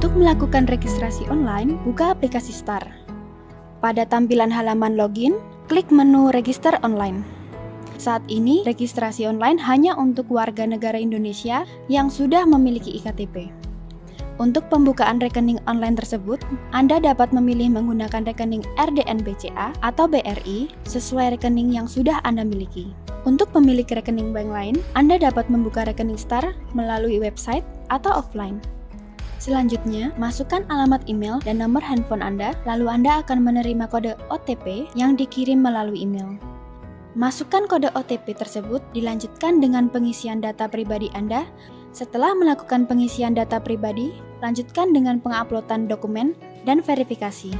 Untuk melakukan registrasi online, buka aplikasi STAR. Pada tampilan halaman login, klik menu Register Online. Saat ini, registrasi online hanya untuk warga negara Indonesia yang sudah memiliki iktp. Untuk pembukaan rekening online tersebut, Anda dapat memilih menggunakan rekening RDN BCA atau BRI sesuai rekening yang sudah Anda miliki. Untuk pemilik rekening bank lain, Anda dapat membuka rekening STAR melalui website atau offline. Selanjutnya, masukkan alamat email dan nomor handphone Anda, lalu Anda akan menerima kode OTP yang dikirim melalui email. Masukkan kode OTP tersebut, dilanjutkan dengan pengisian data pribadi Anda. Setelah melakukan pengisian data pribadi, lanjutkan dengan penguploadan dokumen dan verifikasi.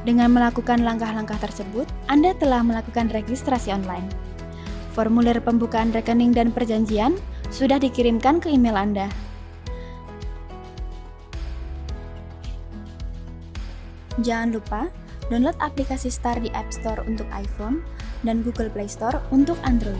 Dengan melakukan langkah-langkah tersebut, Anda telah melakukan registrasi online. Formulir pembukaan rekening dan perjanjian sudah dikirimkan ke email Anda. Jangan lupa, download aplikasi STAR di App Store untuk iPhone dan Google Play Store untuk Android.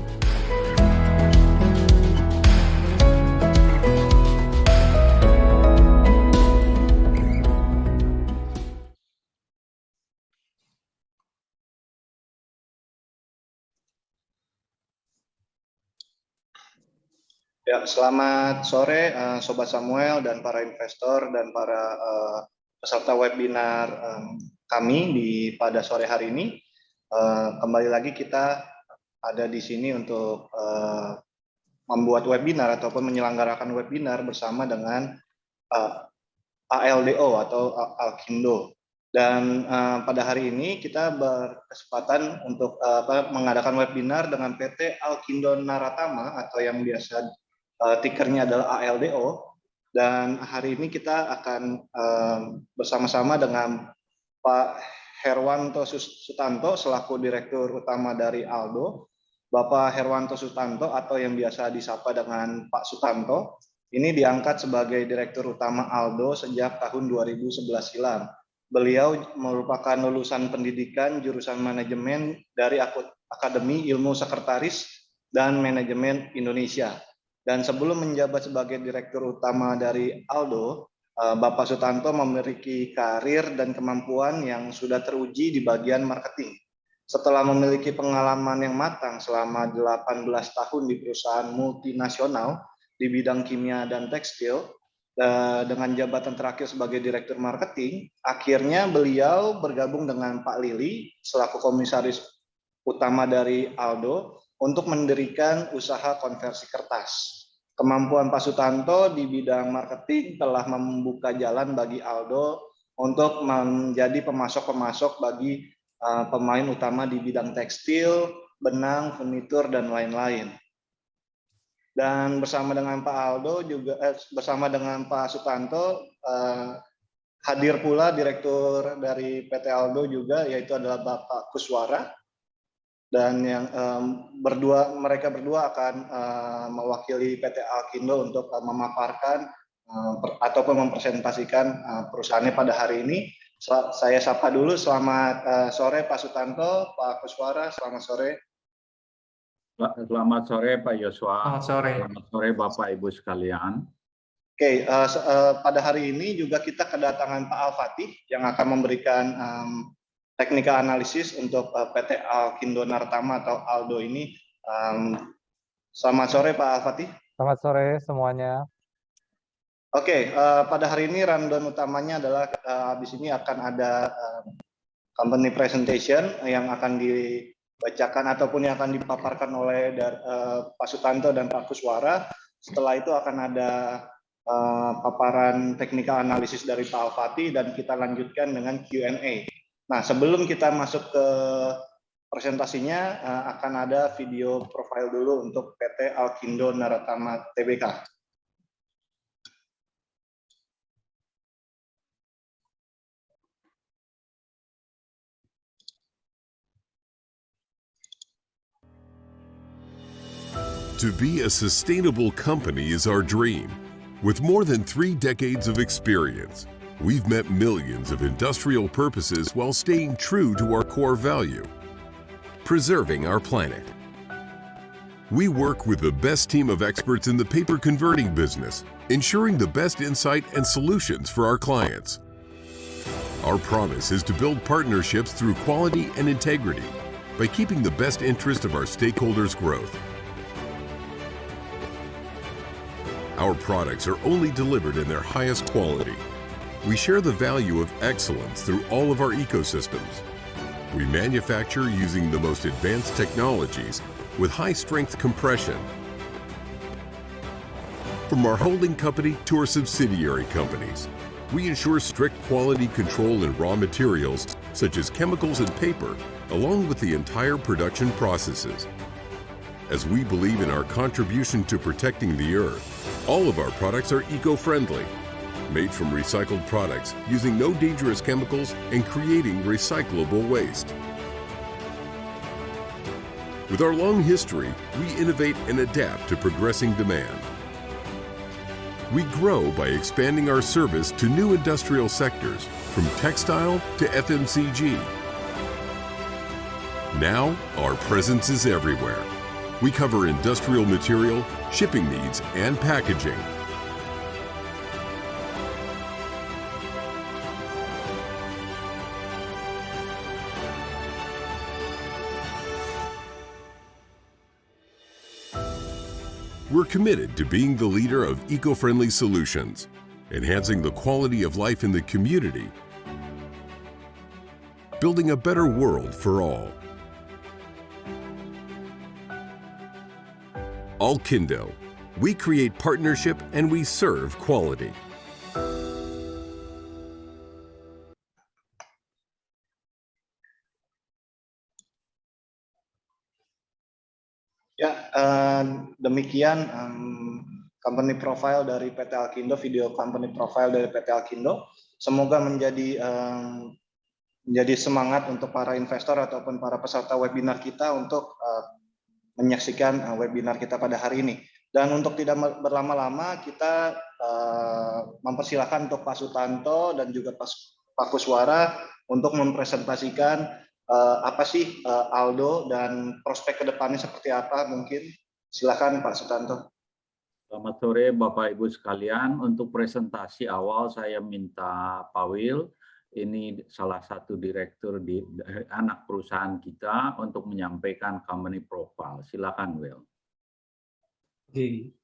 Ya, selamat sore Sobat Samuel dan para investor dan para peserta webinar kami pada sore hari ini. Kembali lagi kita ada di sini untuk membuat webinar ataupun menyelenggarakan webinar bersama dengan ALDO atau Alkindo. Dan pada hari ini kita berkesempatan untuk mengadakan webinar dengan PT Alkindo Naratama atau yang biasa tikernya adalah ALDO, dan hari ini kita akan bersama-sama dengan Pak Herwanto Sutanto selaku Direktur Utama dari ALDO, Bapak Herwanto Sutanto atau yang biasa disapa dengan Pak Sutanto, ini diangkat sebagai Direktur Utama ALDO sejak tahun 2011 silam. Beliau merupakan lulusan pendidikan jurusan manajemen dari Akademi Ilmu Sekretaris dan Manajemen Indonesia. Dan sebelum menjabat sebagai Direktur Utama dari ALDO, Bapak Sutanto memiliki karir dan kemampuan yang sudah teruji di bagian marketing. Setelah memiliki pengalaman yang matang selama 18 tahun di perusahaan multinasional di bidang kimia dan tekstil, dengan jabatan terakhir sebagai Direktur Marketing, akhirnya beliau bergabung dengan Pak Lili selaku Komisaris Utama dari ALDO untuk mendirikan usaha konversi kertas. Kemampuan Pak Sutanto di bidang marketing telah membuka jalan bagi ALDO untuk menjadi pemasok-pemasok bagi pemain utama di bidang tekstil, benang, furnitur, dan lain-lain. Dan bersama dengan Pak Aldo juga bersama dengan Pak Sutanto hadir pula Direktur dari PT Aldo juga, yaitu adalah Bapak Kuswara. Dan yang mereka berdua akan mewakili PT Alkindo untuk memaparkan ataupun mempresentasikan perusahaannya pada hari ini. Saya sapa dulu, selamat sore Pak Sutanto, Pak Kuswara, selamat sore. Selamat sore Pak Yosua. Selamat sore. Selamat sore Bapak Ibu sekalian. Oke, pada hari ini juga kita kedatangan Pak Al-Fatih yang akan memberikan technical analysis untuk PT Alkindo Naratama atau ALDO ini. Selamat sore Pak Al-Fatih. Selamat sore semuanya. Oke, pada hari ini rundown utamanya adalah habis ini akan ada company presentation yang akan dibacakan ataupun yang akan dipaparkan oleh Pak Sutanto dan Pak Kuswara. Setelah itu akan ada paparan technical analysis dari Pak Al-Fatih dan kita lanjutkan dengan Q&A. Nah, sebelum kita masuk ke presentasinya, akan ada video profile dulu untuk PT Alkindo Naratama Tbk. To be a sustainable company is our dream. With more than 3 decades of experience, we've met millions of industrial purposes while staying true to our core value, preserving our planet. We work with the best team of experts in the paper converting business, ensuring the best insight and solutions for our clients. Our promise is to build partnerships through quality and integrity by keeping the best interest of our stakeholders' growth. Our products are only delivered in their highest quality. We share the value of excellence through all of our ecosystems. We manufacture using the most advanced technologies with high-strength compression. From our holding company to our subsidiary companies, we ensure strict quality control in raw materials such as chemicals and paper, along with the entire production processes. As we believe in our contribution to protecting the earth, all of our products are eco-friendly, made from recycled products using no dangerous chemicals and creating recyclable waste. With our long history, we innovate and adapt to progressing demand. We grow by expanding our service to new industrial sectors, from textile to FMCG. Now, our presence is everywhere. We cover industrial material, shipping needs, and packaging. We're committed to being the leader of eco-friendly solutions, enhancing the quality of life in the community, building a better world for all. Alkindo, we create partnership and we serve quality. Ya, demikian company profile dari PT Alkindo, video company profile dari PT Alkindo. Semoga menjadi semangat untuk para investor ataupun para peserta webinar kita untuk menyaksikan webinar kita pada hari ini. Dan untuk tidak berlama-lama, kita mempersilahkan untuk Pak Sutanto dan juga Pak Kuswara untuk mempresentasikan apa sih Aldo dan prospek ke depannya seperti apa mungkin. Silakan Pak Sutanto. Selamat sore Bapak Ibu sekalian. Untuk presentasi awal saya minta Pak Will, ini salah satu direktur di anak perusahaan kita, untuk menyampaikan company profile. Silakan Will. Oke.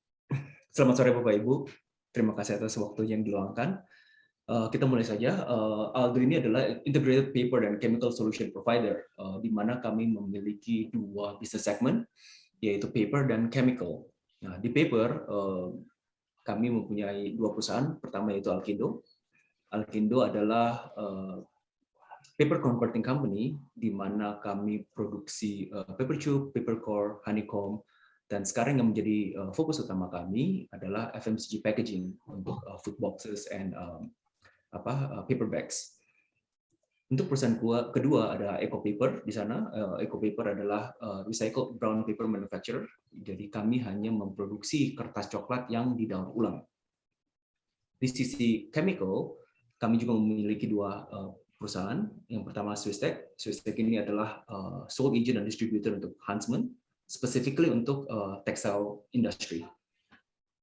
Selamat sore Bapak Ibu. Terima kasih atas waktu yang diluangkan. Kita mulai saja. Aldo ini adalah integrated paper and chemical solution provider, di mana kami memiliki dua business segment, yaitu paper dan chemical. Nah, di paper kami mempunyai dua perusahaan. Pertama yaitu Alkindo. Alkindo adalah paper converting company, di mana kami produksi paper tube, paper core, honeycomb, dan sekarang yang menjadi fokus utama kami adalah FMCG packaging untuk food boxes and paper bags. Untuk perusahaan kedua ada Eco Paper di sana. Eco Paper adalah recycled brown paper manufacturer. Jadi kami hanya memproduksi kertas coklat yang didaur ulang. Di sisi chemical, kami juga memiliki dua perusahaan. Yang pertama Swisstech. Swisstech ini adalah sole agent dan distributor untuk Huntsman, specifically untuk textile industry.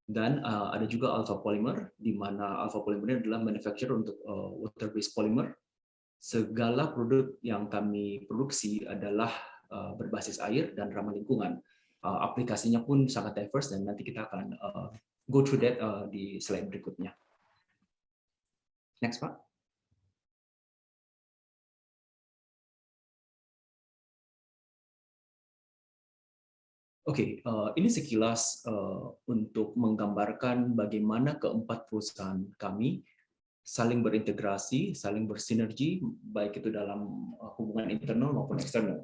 Dan ada juga Alpha Polymer, di mana Alpha Polymer adalah manufacturer untuk water-based polymer. Segala produk yang kami produksi adalah berbasis air dan ramah lingkungan. Aplikasinya pun sangat diverse, dan nanti kita akan go through that di slide berikutnya. Next, Pak. Oke, ini sekilas untuk menggambarkan bagaimana keempat perusahaan kami saling berintegrasi, saling bersinergi, baik itu dalam hubungan internal maupun eksternal.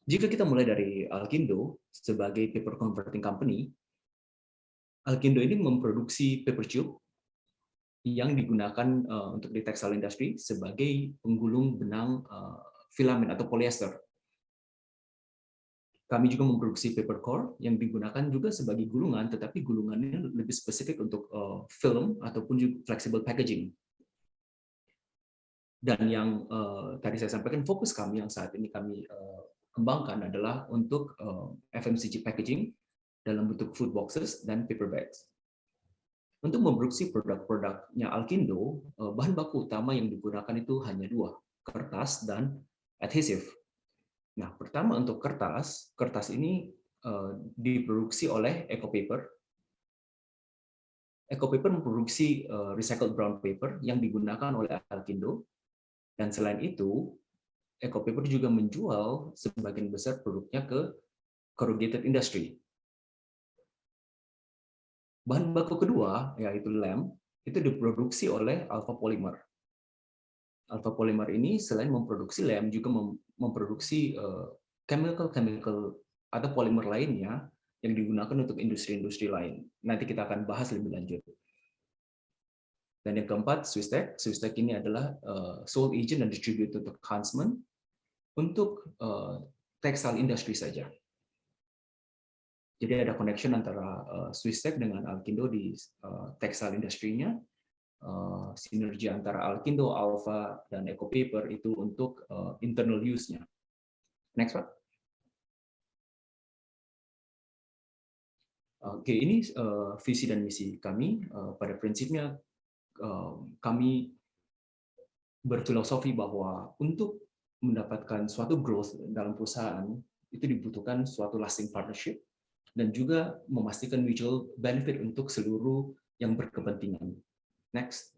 Jika kita mulai dari Alkindo sebagai paper converting company, Alkindo ini memproduksi paper tube yang digunakan untuk di textile industry sebagai penggulung benang filamen atau polyester. Kami juga memproduksi paper core yang digunakan juga sebagai gulungan, tetapi gulungannya lebih spesifik untuk film ataupun juga flexible packaging. Dan yang tadi saya sampaikan, fokus kami yang saat ini kami kembangkan adalah untuk FMCG packaging dalam bentuk food boxes dan paper bags. Untuk memproduksi produk-produknya Alkindo, bahan baku utama yang digunakan itu hanya dua, kertas dan adhesif. Nah, pertama untuk kertas ini diproduksi oleh EcoPaper. EcoPaper memproduksi recycled brown paper yang digunakan oleh Alkindo, dan selain itu, EcoPaper juga menjual sebagian besar produknya ke corrugated industry. Bahan baku kedua, yaitu lem, itu diproduksi oleh Alpha Polymer. Alpha Polymer ini selain memproduksi lem, juga memproduksi chemical atau polimer lainnya yang digunakan untuk industri-industri lain. Nanti kita akan bahas lebih lanjut. Dan yang keempat, Swisstech. Swisstech ini adalah sole agent dan distributor untuk Huntsman untuk textile industry saja. Jadi ada connection antara Swisstech dengan Alkindo di textile industry-nya, sinergi antara Alkindo, Alpha, dan EcoPaper itu untuk internal use-nya. Next, Pak. Oke, ini visi dan misi kami. Pada prinsipnya, kami berfilosofi bahwa untuk mendapatkan suatu growth dalam perusahaan, itu dibutuhkan suatu lasting partnership, dan juga memastikan mutual benefit untuk seluruh yang berkepentingan. Next.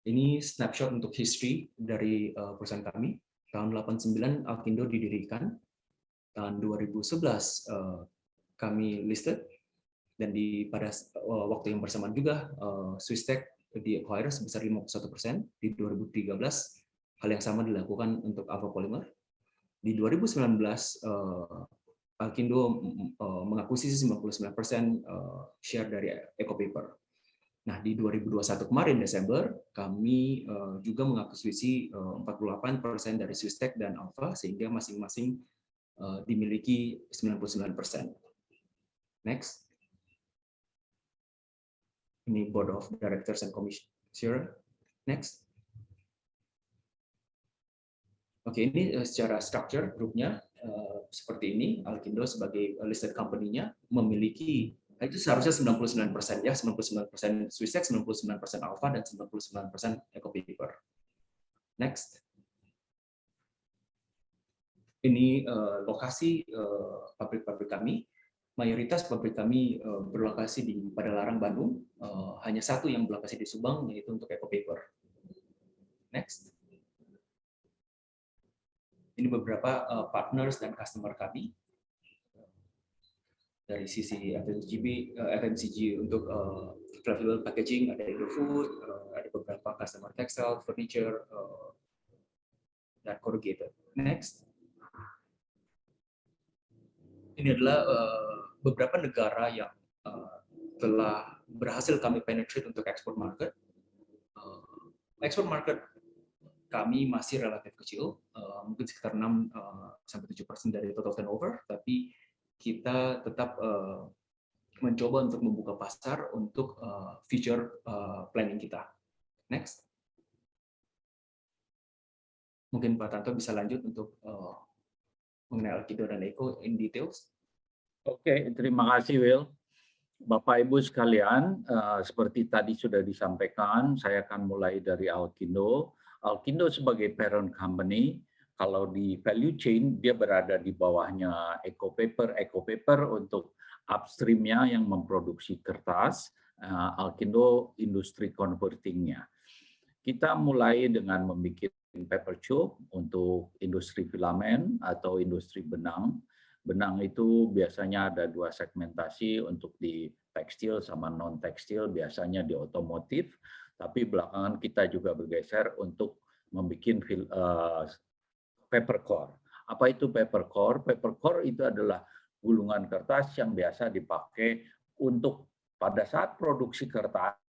Ini snapshot untuk history dari perusahaan kami. Tahun 89 Alkindo didirikan. Tahun 2011 kami listed. Dan pada waktu yang bersamaan juga Swisstech di-acquire sebesar 51%. Di 2013 hal yang sama dilakukan untuk Alpha Polymer. Di 2019, Alkindo mengakuisisi 99% share dari EcoPaper. Nah, di 2021 kemarin, Desember, kami juga mengakuisisi 48% dari Swisstech dan Alpha, sehingga masing-masing dimiliki 99%. Next. Ini Board of Directors and Commissioner. Next. Oke, ini secara structure grupnya seperti ini. Alkindo sebagai listed company-nya memiliki, itu seharusnya 99% ya, 99% Swisstech, 99% Alpha, dan 99% EcoPaper. Next. Ini lokasi pabrik-pabrik kami. Mayoritas pabrik kami berlokasi di Padalarang, Bandung. Hanya satu yang berlokasi di Subang, yaitu untuk EcoPaper. Next. Ini beberapa partners dan customer kami. Dari sisi FMCG untuk flexible packaging, ada Indofood, ada beberapa customer textile, furniture, dan corrugated. Next. Ini adalah beberapa negara yang telah berhasil kami penetrate untuk export market. Export market kami masih relatif kecil, mungkin sekitar 6-7% dari total turnover, tapi kita tetap mencoba untuk membuka pasar untuk future planning kita. Next. Mungkin Pak Tanto bisa lanjut untuk mengenai Alkindo dan Eco in details. Oke, terima kasih Will. Bapak Ibu sekalian, seperti tadi sudah disampaikan, saya akan mulai dari Alkindo. Alkindo sebagai parent company, kalau di value chain dia berada di bawahnya EcoPaper. EcoPaper untuk upstreamnya yang memproduksi kertas, Alkindo industri convertingnya. Kita mulai dengan membuat paper tube untuk industri filamen atau industri benang. Benang itu biasanya ada dua segmentasi, untuk di tekstil sama non tekstil, biasanya di otomotif. Tapi belakangan kita juga bergeser untuk membuat paper core. Apa itu paper core? Paper core itu adalah gulungan kertas yang biasa dipakai untuk pada saat produksi kertas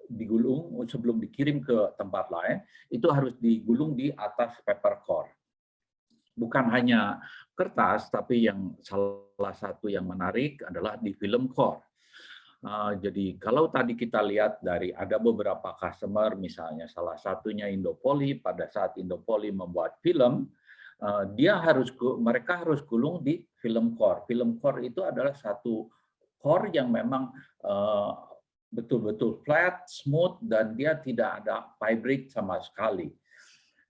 digulung sebelum dikirim ke tempat lain, itu harus digulung di atas paper core. Bukan hanya kertas, tapi yang salah satu yang menarik adalah di film core. Jadi kalau tadi kita lihat dari ada beberapa customer, misalnya salah satunya Indopoli, pada saat Indopoli membuat film, mereka harus gulung di film core. Film core itu adalah satu core yang memang betul-betul flat, smooth, dan dia tidak ada vibrate sama sekali.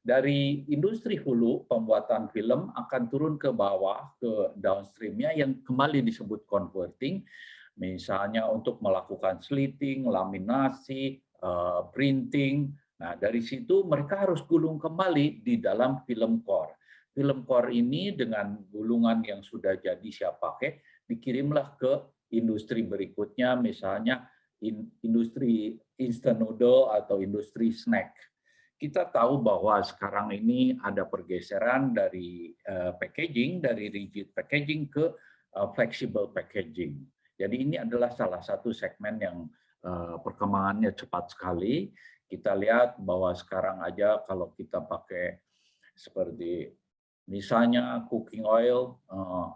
Dari industri hulu, pembuatan film akan turun ke bawah, ke downstreamnya yang kembali disebut converting, misalnya untuk melakukan slitting, laminasi, printing. Nah, dari situ mereka harus gulung kembali di dalam film core. Film core ini dengan gulungan yang sudah jadi siap pakai, dikirimlah ke industri berikutnya, misalnya industri instant noodle atau industri snack. Kita tahu bahwa sekarang ini ada pergeseran dari packaging, dari rigid packaging ke flexible packaging. Jadi ini adalah salah satu segmen yang perkembangannya cepat sekali. Kita lihat bahwa sekarang aja kalau kita pakai seperti misalnya cooking oil,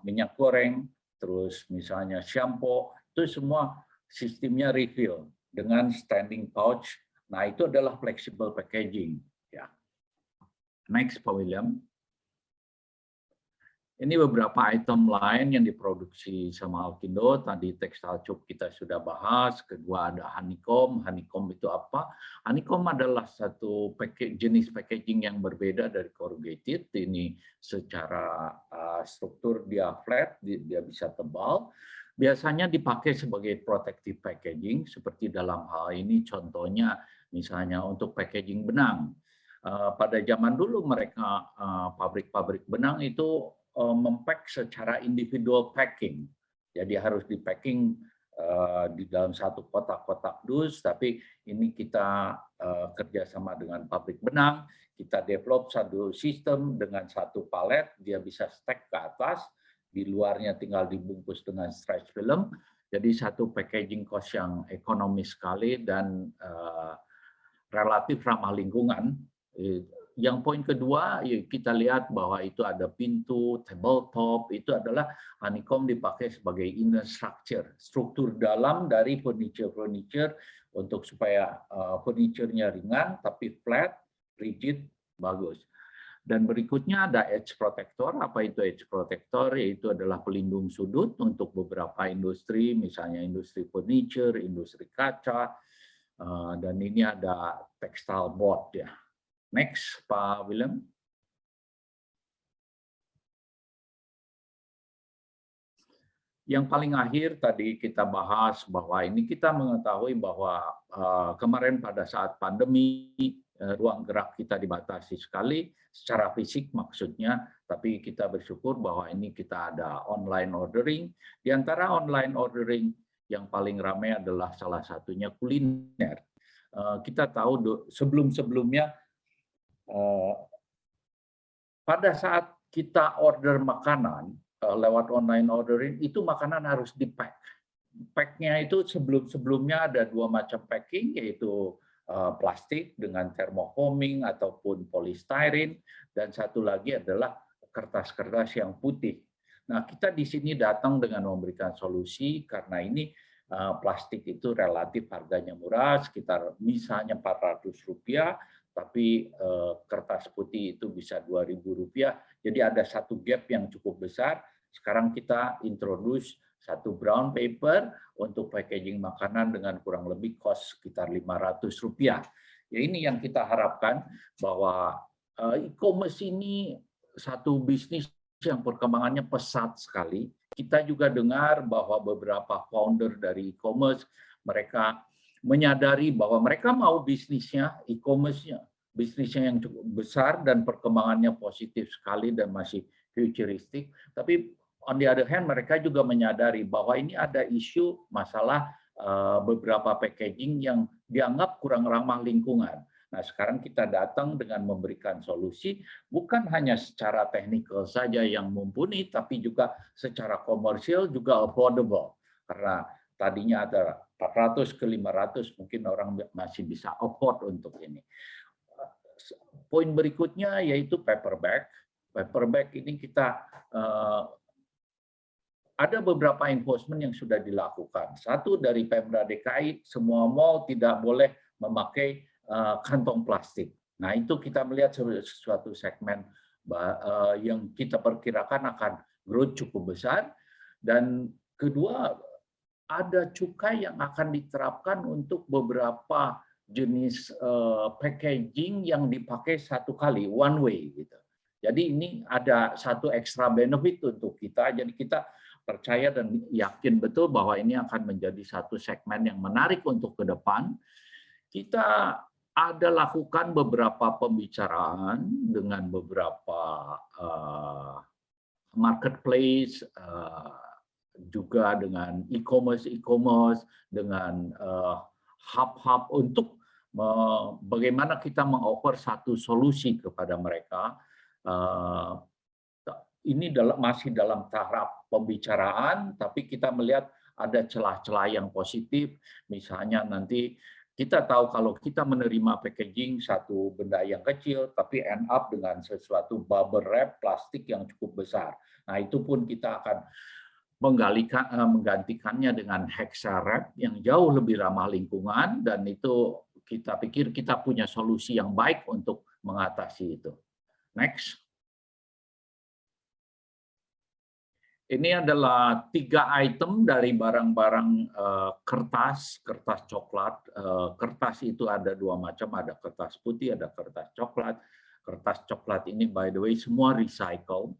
minyak goreng, terus misalnya shampoo, itu semua sistemnya refill dengan standing pouch. Nah, itu adalah flexible packaging. Ya. Next, Pak William. Ini beberapa item lain yang diproduksi sama Alkindo. Tadi textile tube kita sudah bahas. Kedua ada honeycomb. Honeycomb itu apa? Honeycomb adalah satu jenis packaging yang berbeda dari corrugated. Ini secara struktur dia flat, dia bisa tebal. Biasanya dipakai sebagai protective packaging, seperti dalam hal ini contohnya misalnya untuk packaging benang. Pada zaman dulu mereka pabrik-pabrik benang itu mempack secara individual packing. Jadi harus di-packing di dalam satu kotak-kotak dus, tapi ini kita kerjasama dengan pabrik benang, kita develop satu sistem dengan satu palet, dia bisa stack ke atas, di luarnya tinggal dibungkus dengan stretch film, jadi satu packaging cost yang ekonomis sekali dan relatif ramah lingkungan. Yang poin kedua, kita lihat bahwa itu ada pintu, tabletop, itu adalah honeycomb dipakai sebagai inner structure, struktur dalam dari furniture untuk supaya furniture-nya ringan tapi flat, rigid, bagus. Dan berikutnya ada edge protector. Apa itu edge protector? Yaitu adalah pelindung sudut untuk beberapa industri, misalnya industri furniture, industri kaca, dan ini ada textile board ya. Next, Pak Willem. Yang paling akhir tadi kita bahas bahwa ini kita mengetahui bahwa kemarin pada saat pandemi ruang gerak kita dibatasi sekali secara fisik maksudnya, tapi kita bersyukur bahwa ini kita ada online ordering. Di antara online ordering yang paling ramai adalah salah satunya kuliner. Kita tahu sebelum-sebelumnya pada saat kita order makanan lewat online ordering, itu makanan harus di-pack. Pack-nya itu sebelum-sebelumnya ada dua macam packing, yaitu plastik dengan thermofoaming ataupun polystyrene, dan satu lagi adalah kertas-kertas yang putih. Nah, kita di sini datang dengan memberikan solusi karena ini plastik itu relatif harganya murah, sekitar misalnya Rp400, tapi kertas putih itu bisa Rp2.000. Jadi ada satu gap yang cukup besar. Sekarang kita introduce satu brown paper untuk packaging makanan dengan kurang lebih cost sekitar Rp500. Ya, ini yang kita harapkan bahwa e-commerce ini satu bisnis yang perkembangannya pesat sekali. Kita juga dengar bahwa beberapa founder dari e-commerce mereka menyadari bahwa mereka mau bisnisnya, e-commerce-nya, bisnisnya yang cukup besar dan perkembangannya positif sekali dan masih futuristik. Tapi on the other hand, mereka juga menyadari bahwa ini ada isu masalah beberapa packaging yang dianggap kurang ramah lingkungan. Nah, sekarang kita datang dengan memberikan solusi, bukan hanya secara teknikal saja yang mumpuni, tapi juga secara komersial juga affordable. Karena tadinya ada 400 ke 500, mungkin orang masih bisa afford untuk ini. Poin berikutnya yaitu paper bag. Paper bag ini kita ada beberapa enforcement yang sudah dilakukan. Satu dari Pemda DKI, semua mall tidak boleh memakai kantong plastik. Nah, itu kita melihat sesuatu segmen yang kita perkirakan akan growth cukup besar. Dan kedua, ada cukai yang akan diterapkan untuk beberapa jenis packaging yang dipakai satu kali, one way gitu. Jadi ini ada satu extra benefit untuk kita. Jadi kita percaya dan yakin betul bahwa ini akan menjadi satu segmen yang menarik untuk ke depan. Kita ada lakukan beberapa pembicaraan dengan beberapa marketplace, juga dengan e-commerce, dengan hub-hub untuk bagaimana kita mengoffer satu solusi kepada mereka. Ini masih dalam tahap pembicaraan, tapi kita melihat ada celah-celah yang positif. Misalnya nanti kita tahu kalau kita menerima packaging satu benda yang kecil, tapi end up dengan sesuatu bubble wrap plastik yang cukup besar. Nah, itu pun kita akan menggantikannya dengan hexa wrap yang jauh lebih ramah lingkungan, dan itu kita pikir kita punya solusi yang baik untuk mengatasi itu. Next. Ini adalah 3 item dari barang-barang kertas coklat. Kertas itu ada 2 macam, ada kertas putih, ada kertas coklat. Kertas coklat ini by the way semua recycle.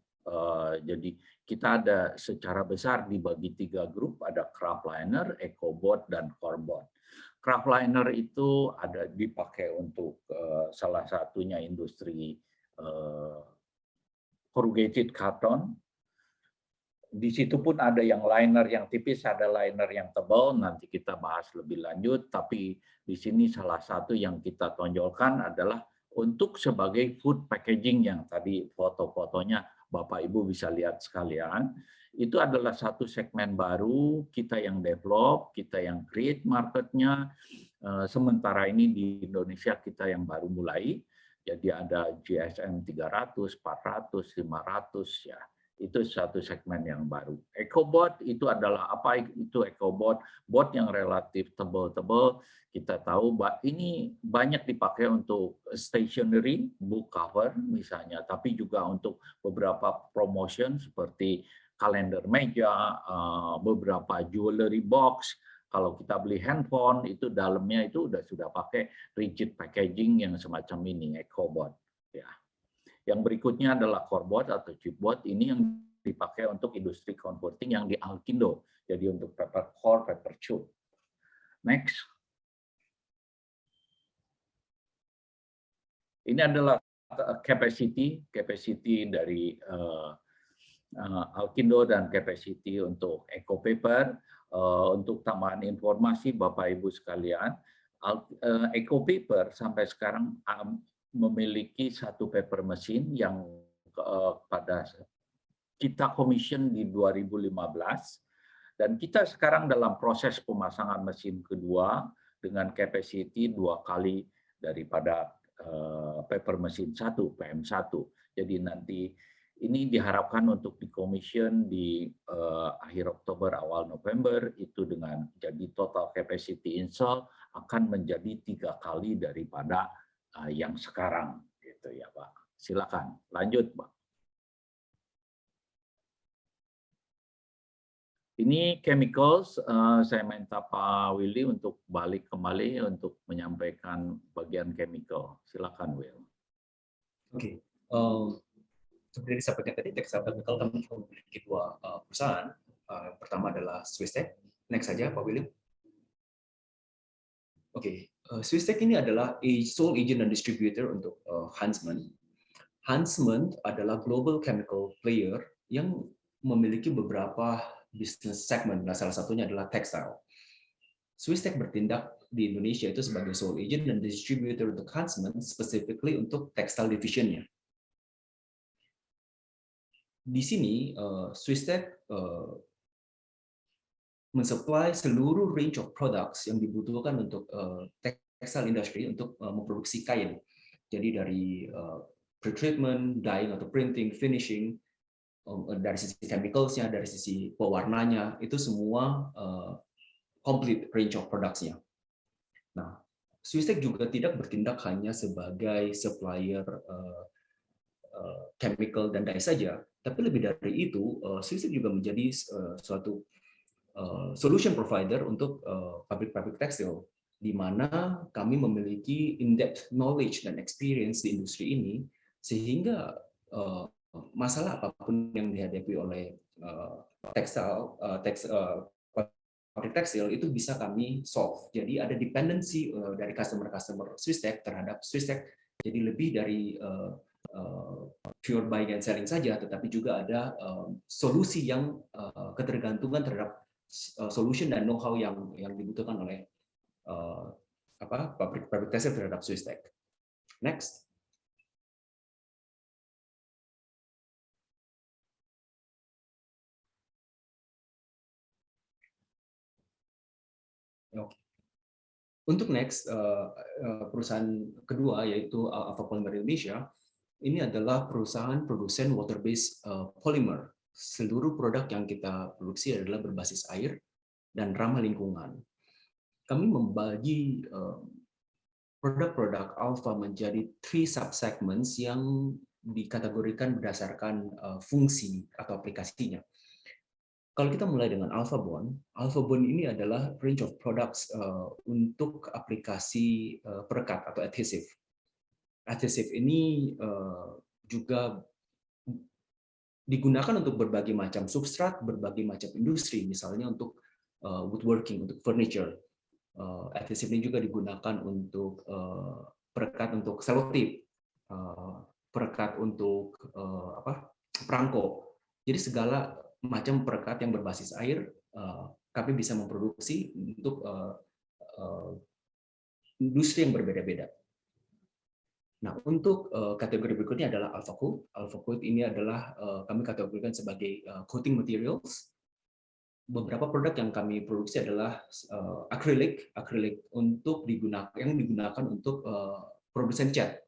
Jadi kita ada secara besar dibagi 3 grup, ada kraftliner, EcoBoard, dan CoreBoard. Kraftliner itu ada dipakai untuk salah satunya industri corrugated carton. Di situ pun ada yang liner yang tipis, ada liner yang tebal, nanti kita bahas lebih lanjut, tapi di sini salah satu yang kita tonjolkan adalah untuk sebagai food packaging yang tadi foto-fotonya Bapak Ibu bisa lihat sekalian. Itu adalah satu segmen baru, kita yang develop, kita yang create marketnya. Sementara ini di Indonesia kita yang baru mulai, jadi ada GSM 300, 400, 500 ya. Itu satu segmen yang baru. EcoBoard itu adalah apa itu EcoBoard? Board yang relatif tebal-tebal. Kita tahu ini banyak dipakai untuk stationery, book cover misalnya, tapi juga untuk beberapa promotion seperti kalender meja, beberapa jewelry box. Kalau kita beli handphone itu dalamnya itu sudah pakai rigid packaging yang semacam ini, EcoBoard. Ya. Yang berikutnya adalah CoreBoard atau chipboard. Ini yang dipakai untuk industri converting yang di Alkindo. Jadi untuk paper core, paper tube. Next. Ini adalah capacity dari Alkindo dan capacity untuk EcoPaper. Untuk tambahan informasi Bapak Ibu sekalian, EcoPaper sampai sekarang memiliki satu paper mesin yang pada kita commission di 2015, dan kita sekarang dalam proses pemasangan mesin kedua dengan capacity 2 kali daripada paper mesin 1, PM1. Jadi nanti ini diharapkan untuk di-commission di akhir Oktober, awal November, itu dengan jadi total capacity install akan menjadi 3 kali daripada yang sekarang gitu ya Pak. Silakan lanjut Pak. Ini chemicals, saya minta Pak Willy untuk balik kembali untuk menyampaikan bagian chemical. Silakan Will. Oke. Seperti disampaikan tadi, Textile Chemical kami memiliki 2 perusahaan. Pertama adalah Swisstech. Next saja Pak Willy. Oke. Swisstech ini adalah sole agent dan distributor untuk Huntsman. Huntsman adalah global chemical player yang memiliki beberapa business segment. Nah, salah satunya adalah textile. Swisstech bertindak di Indonesia itu sebagai sole agent dan distributor untuk Huntsman, specifically untuk textile division-nya. Di sini Swisstech mensupply seluruh range of products yang dibutuhkan untuk textile industry untuk memproduksi kain. Jadi dari pretreatment, dyeing atau printing, finishing, dari sisi chemicals-nya, dari sisi pewarnanya, itu semua complete range of products-nya. Nah, Swisstech juga tidak bertindak hanya sebagai supplier chemical dan dye saja, tapi lebih dari itu, Swisstech juga menjadi suatu solution provider untuk pabrik-pabrik tekstil, di mana kami memiliki in-depth knowledge dan experience di industri ini, sehingga masalah apapun yang dihadapi oleh pabrik tekstil itu bisa kami solve. Jadi ada dependency dari customer Swisstech terhadap Swisstech. Jadi lebih dari pure buying and selling saja, tetapi juga ada solusi yang ketergantungan terhadap solution dan know-how yang dibutuhkan oleh pabrik tekstil terhadap Swisstech. Next. Untuk next, perusahaan kedua yaitu Alpha Polymer Indonesia, ini adalah perusahaan produsen water-based polymer. Seluruh produk yang kita produksi adalah berbasis air dan ramah lingkungan. Kami membagi produk-produk Alpha menjadi 3 sub-segments yang dikategorikan berdasarkan fungsi atau aplikasinya. Kalau kita mulai dengan Alpha Bond ini adalah range of products untuk aplikasi perekat atau adhesive. Adhesive ini juga digunakan untuk berbagai macam substrat, berbagai macam industri, misalnya untuk woodworking, untuk furniture. Adhesive ini juga digunakan untuk perekat untuk selotip, perekat untuk perangko. Jadi segala macam perekat yang berbasis air kami bisa memproduksi untuk industri yang berbeda-beda. Nah, untuk kategori berikutnya adalah Alpha Coat. Alpha Coat ini adalah kami kategorikan sebagai coating materials. Beberapa produk yang kami produksi adalah akrilik untuk digunakan untuk produsen cat.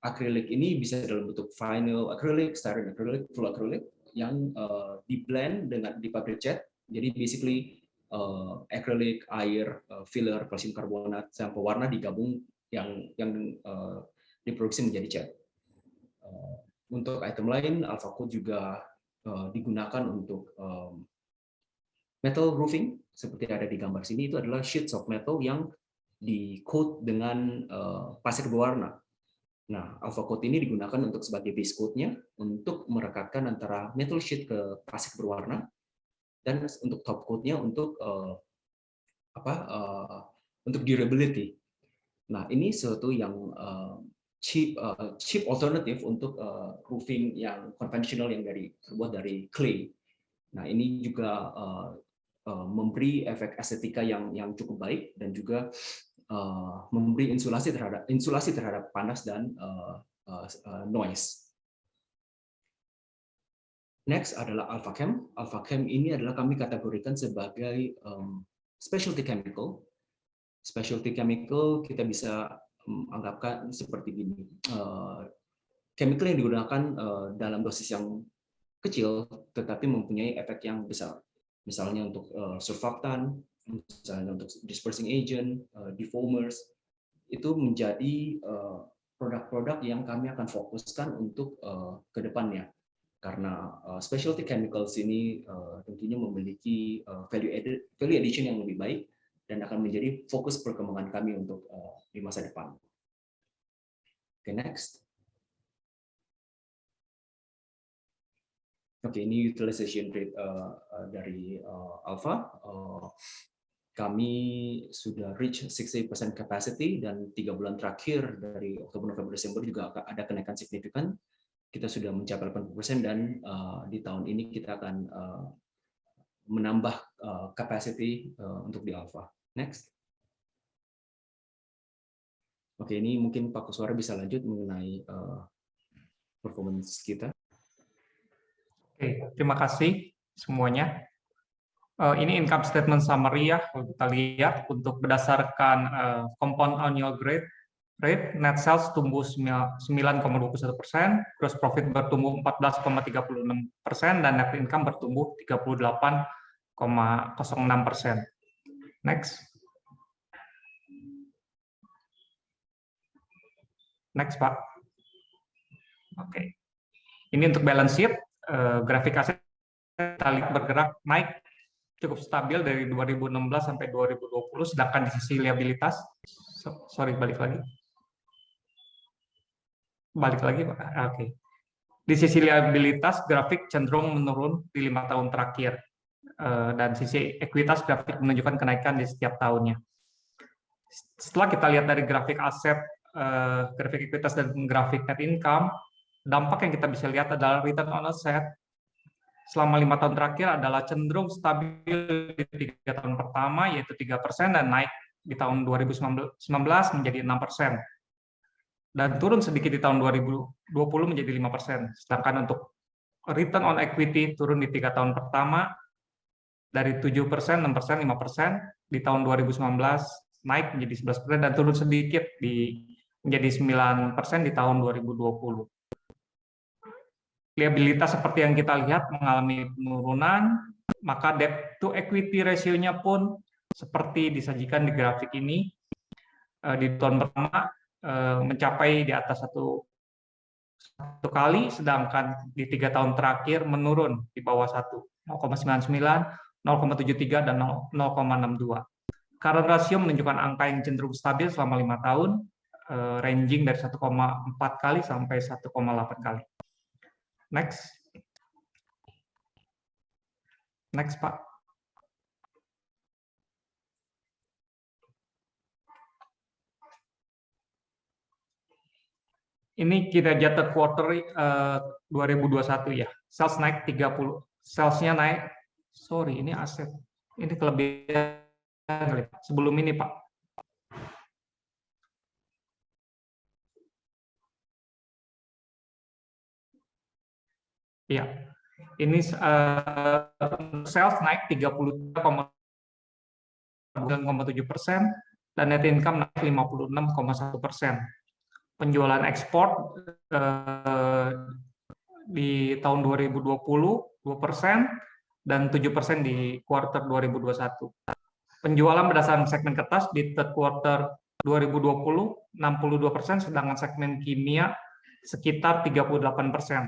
Akrilik ini bisa dalam bentuk vinyl akrilik, styrene akrilik, full akrilik yang di-blend di pabrik cat. Jadi basically akrilik, air, filler, kalsium karbonat, sama pewarna digabung yang diproduksi menjadi cat. Untuk item lain, Alpha Coat juga digunakan untuk metal roofing seperti ada di gambar sini. Itu adalah sheets of metal yang di-coat dengan pasir berwarna. Nah, Alpha Coat ini digunakan untuk sebagai base coat-nya untuk merekatkan antara metal sheet ke pasir berwarna, dan untuk top coat-nya untuk untuk durability. Nah, ini suatu yang cheap alternative untuk roofing yang konvensional yang terbuat dari clay. Nah, ini juga memberi efek estetika yang cukup baik dan juga memberi insulasi terhadap panas dan noise. Next adalah Alpha Chem. Alpha Chem ini adalah kami kategorikan sebagai specialty chemical. Specialty chemical kita bisa anggapkan seperti ini. Chemical yang digunakan dalam dosis yang kecil tetapi mempunyai efek yang besar. Misalnya untuk surfactant, misalnya untuk dispersing agent, defoamers, itu menjadi produk-produk yang kami akan fokuskan untuk ke depannya. Karena specialty chemicals ini tentunya memiliki value addition yang lebih baik dan akan menjadi fokus perkembangan kami untuk di masa depan. Oke, next. Oke, ini utilization rate dari Alpha. Kami sudah reach 60% capacity dan 3 bulan terakhir dari Oktober, November, Desember juga ada kenaikan signifikan. Kita sudah mencapai 80% dan di tahun ini kita akan menambah capacity untuk di Alpha. Next. Oke, ini mungkin Pak Kuswara bisa lanjut mengenai performance kita. Oke, terima kasih semuanya. Ini income statement summary ya, kalau kita lihat untuk berdasarkan compound annual growth rate, net sales tumbuh 9,21%, gross profit bertumbuh 14,36%, dan net income bertumbuh 38,06%. Next. Next, Pak. Oke. Ini untuk balance sheet, grafik aset kita lihat bergerak naik cukup stabil dari 2016 sampai 2020, sedangkan di sisi liabilitas, balik lagi Pak. Oke. Di sisi liabilitas, grafik cenderung menurun di 5 tahun terakhir, dan sisi ekuitas grafik menunjukkan kenaikan di setiap tahunnya. Setelah kita lihat dari grafik aset, grafik ekuitas dan grafik net income, dampak yang kita bisa lihat adalah return on asset selama 5 tahun terakhir adalah cenderung stabil di 3 tahun pertama, yaitu 3%, dan naik di tahun 2019 menjadi 6%, dan turun sedikit di tahun 2020 menjadi 5%. Sedangkan untuk return on equity turun di 3 tahun pertama dari 7%, 6%, 5%, di tahun 2019 naik menjadi 11%, dan turun sedikit menjadi 9% di tahun 2020. Liabilitas seperti yang kita lihat mengalami penurunan, maka debt to equity ratio-nya pun seperti disajikan di grafik ini, di tahun pertama mencapai di atas satu kali, sedangkan di 3 tahun terakhir menurun di bawah 1, 0,99, 0,73, dan 0,62. Current ratio menunjukkan angka yang cenderung stabil selama 5 tahun, ranging dari 1,4 kali sampai 1,8 kali. Next. Next, Pak. Ini kinerja third quarter 2021 ya. Sales naik 30, salesnya naik, ini aset. Ini kelebihan sebelum ini, Pak. Ya, ini sales naik 33,7%, dan net income naik 56,1%. Penjualan ekspor di tahun 2020 2%, dan 7% di kuartal 2021. Penjualan berdasarkan segmen kertas di third quarter 2020 62%, sedangkan segmen kimia sekitar 38%.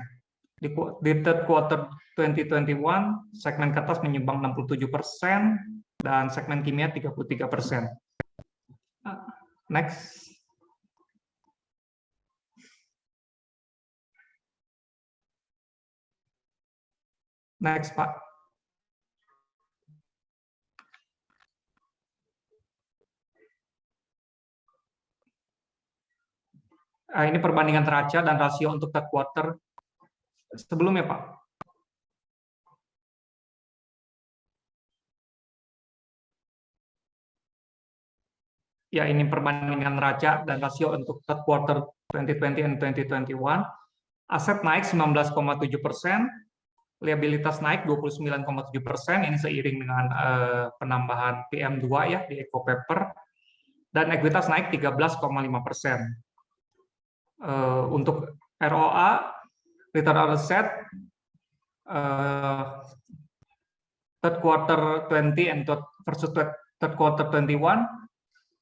Di third quarter 2021, segmen kertas menyumbang 67%, dan segmen kimia 33%. Next. Next, Pak. Ini perbandingan neraca dan rasio untuk third quarter sebelumnya, Pak. Ya, ini perbandingan neraca dan rasio untuk third quarter 2020 and 2021. Aset naik 19,7%, liabilitas naik 29,7%, ini seiring dengan penambahan PM2 ya di Eco Paper, dan ekuitas naik 13,5%. Untuk ROA, return on asset, third quarter 20 and versus third quarter 21,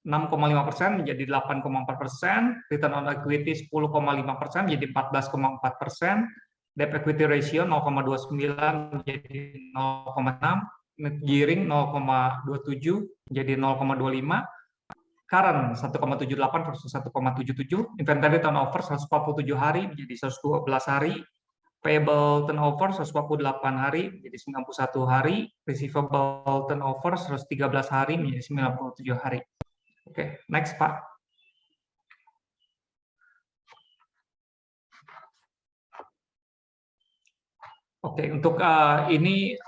6,5% menjadi 8,4%, return on equity 10,5% menjadi 14,4%, debt equity ratio 0,29 menjadi 0,6, net gearing 0,27 menjadi 0,25, current 1,78 versus 1,77, inventory turnover 147 hari menjadi 112 hari, payable turnover 148 hari menjadi 91 hari, receivable turnover 113 hari menjadi 97 hari. Oke, next, Pak. Oke, untuk ini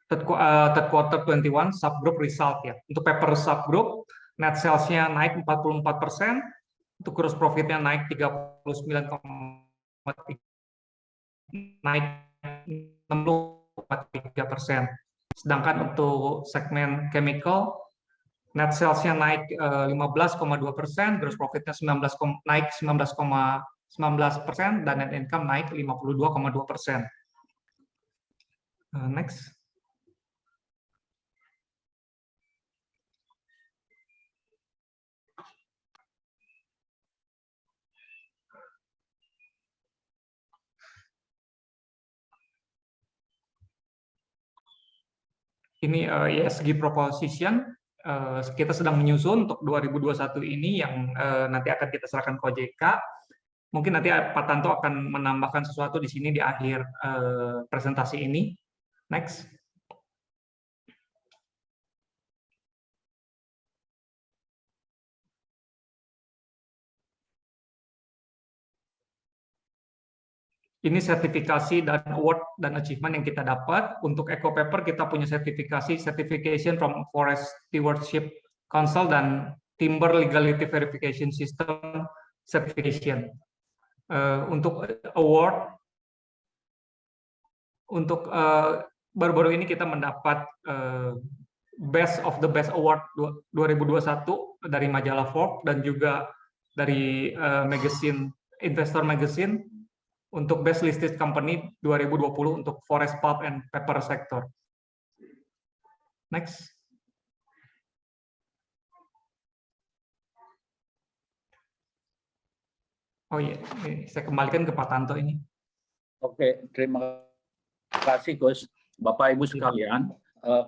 third quarter 21 subgroup result ya. Untuk paper subgroup, net sales-nya naik 44%, untuk gross profit-nya naik 39,3%, naik 60,3%. Sedangkan untuk segmen chemical Net sales-nya naik 15,2%, gross profit-nya naik 19,19%, dan net income naik 52,2%. Next. Ini ESG proposition, kita sedang menyusun untuk 2021 ini yang nanti akan kita serahkan ke OJK. Mungkin nanti Pak Tanto akan menambahkan sesuatu di sini di akhir presentasi ini. Next. Ini sertifikasi dan award dan achievement yang kita dapat. Untuk Eco Paper kita punya certification from Forest Stewardship Council dan Timber Legality Verification System certification. Untuk award, untuk baru-baru ini kita mendapat Best of the Best Award 2021 dari majalah Forbes dan juga dari Investor Magazine untuk Best Listed Company 2020 untuk Forest Pulp and Paper Sector. Next. Oh iya, saya kembalikan ke Pak Tanto ini. Oke, terima kasih Gus. Bapak Ibu sekalian,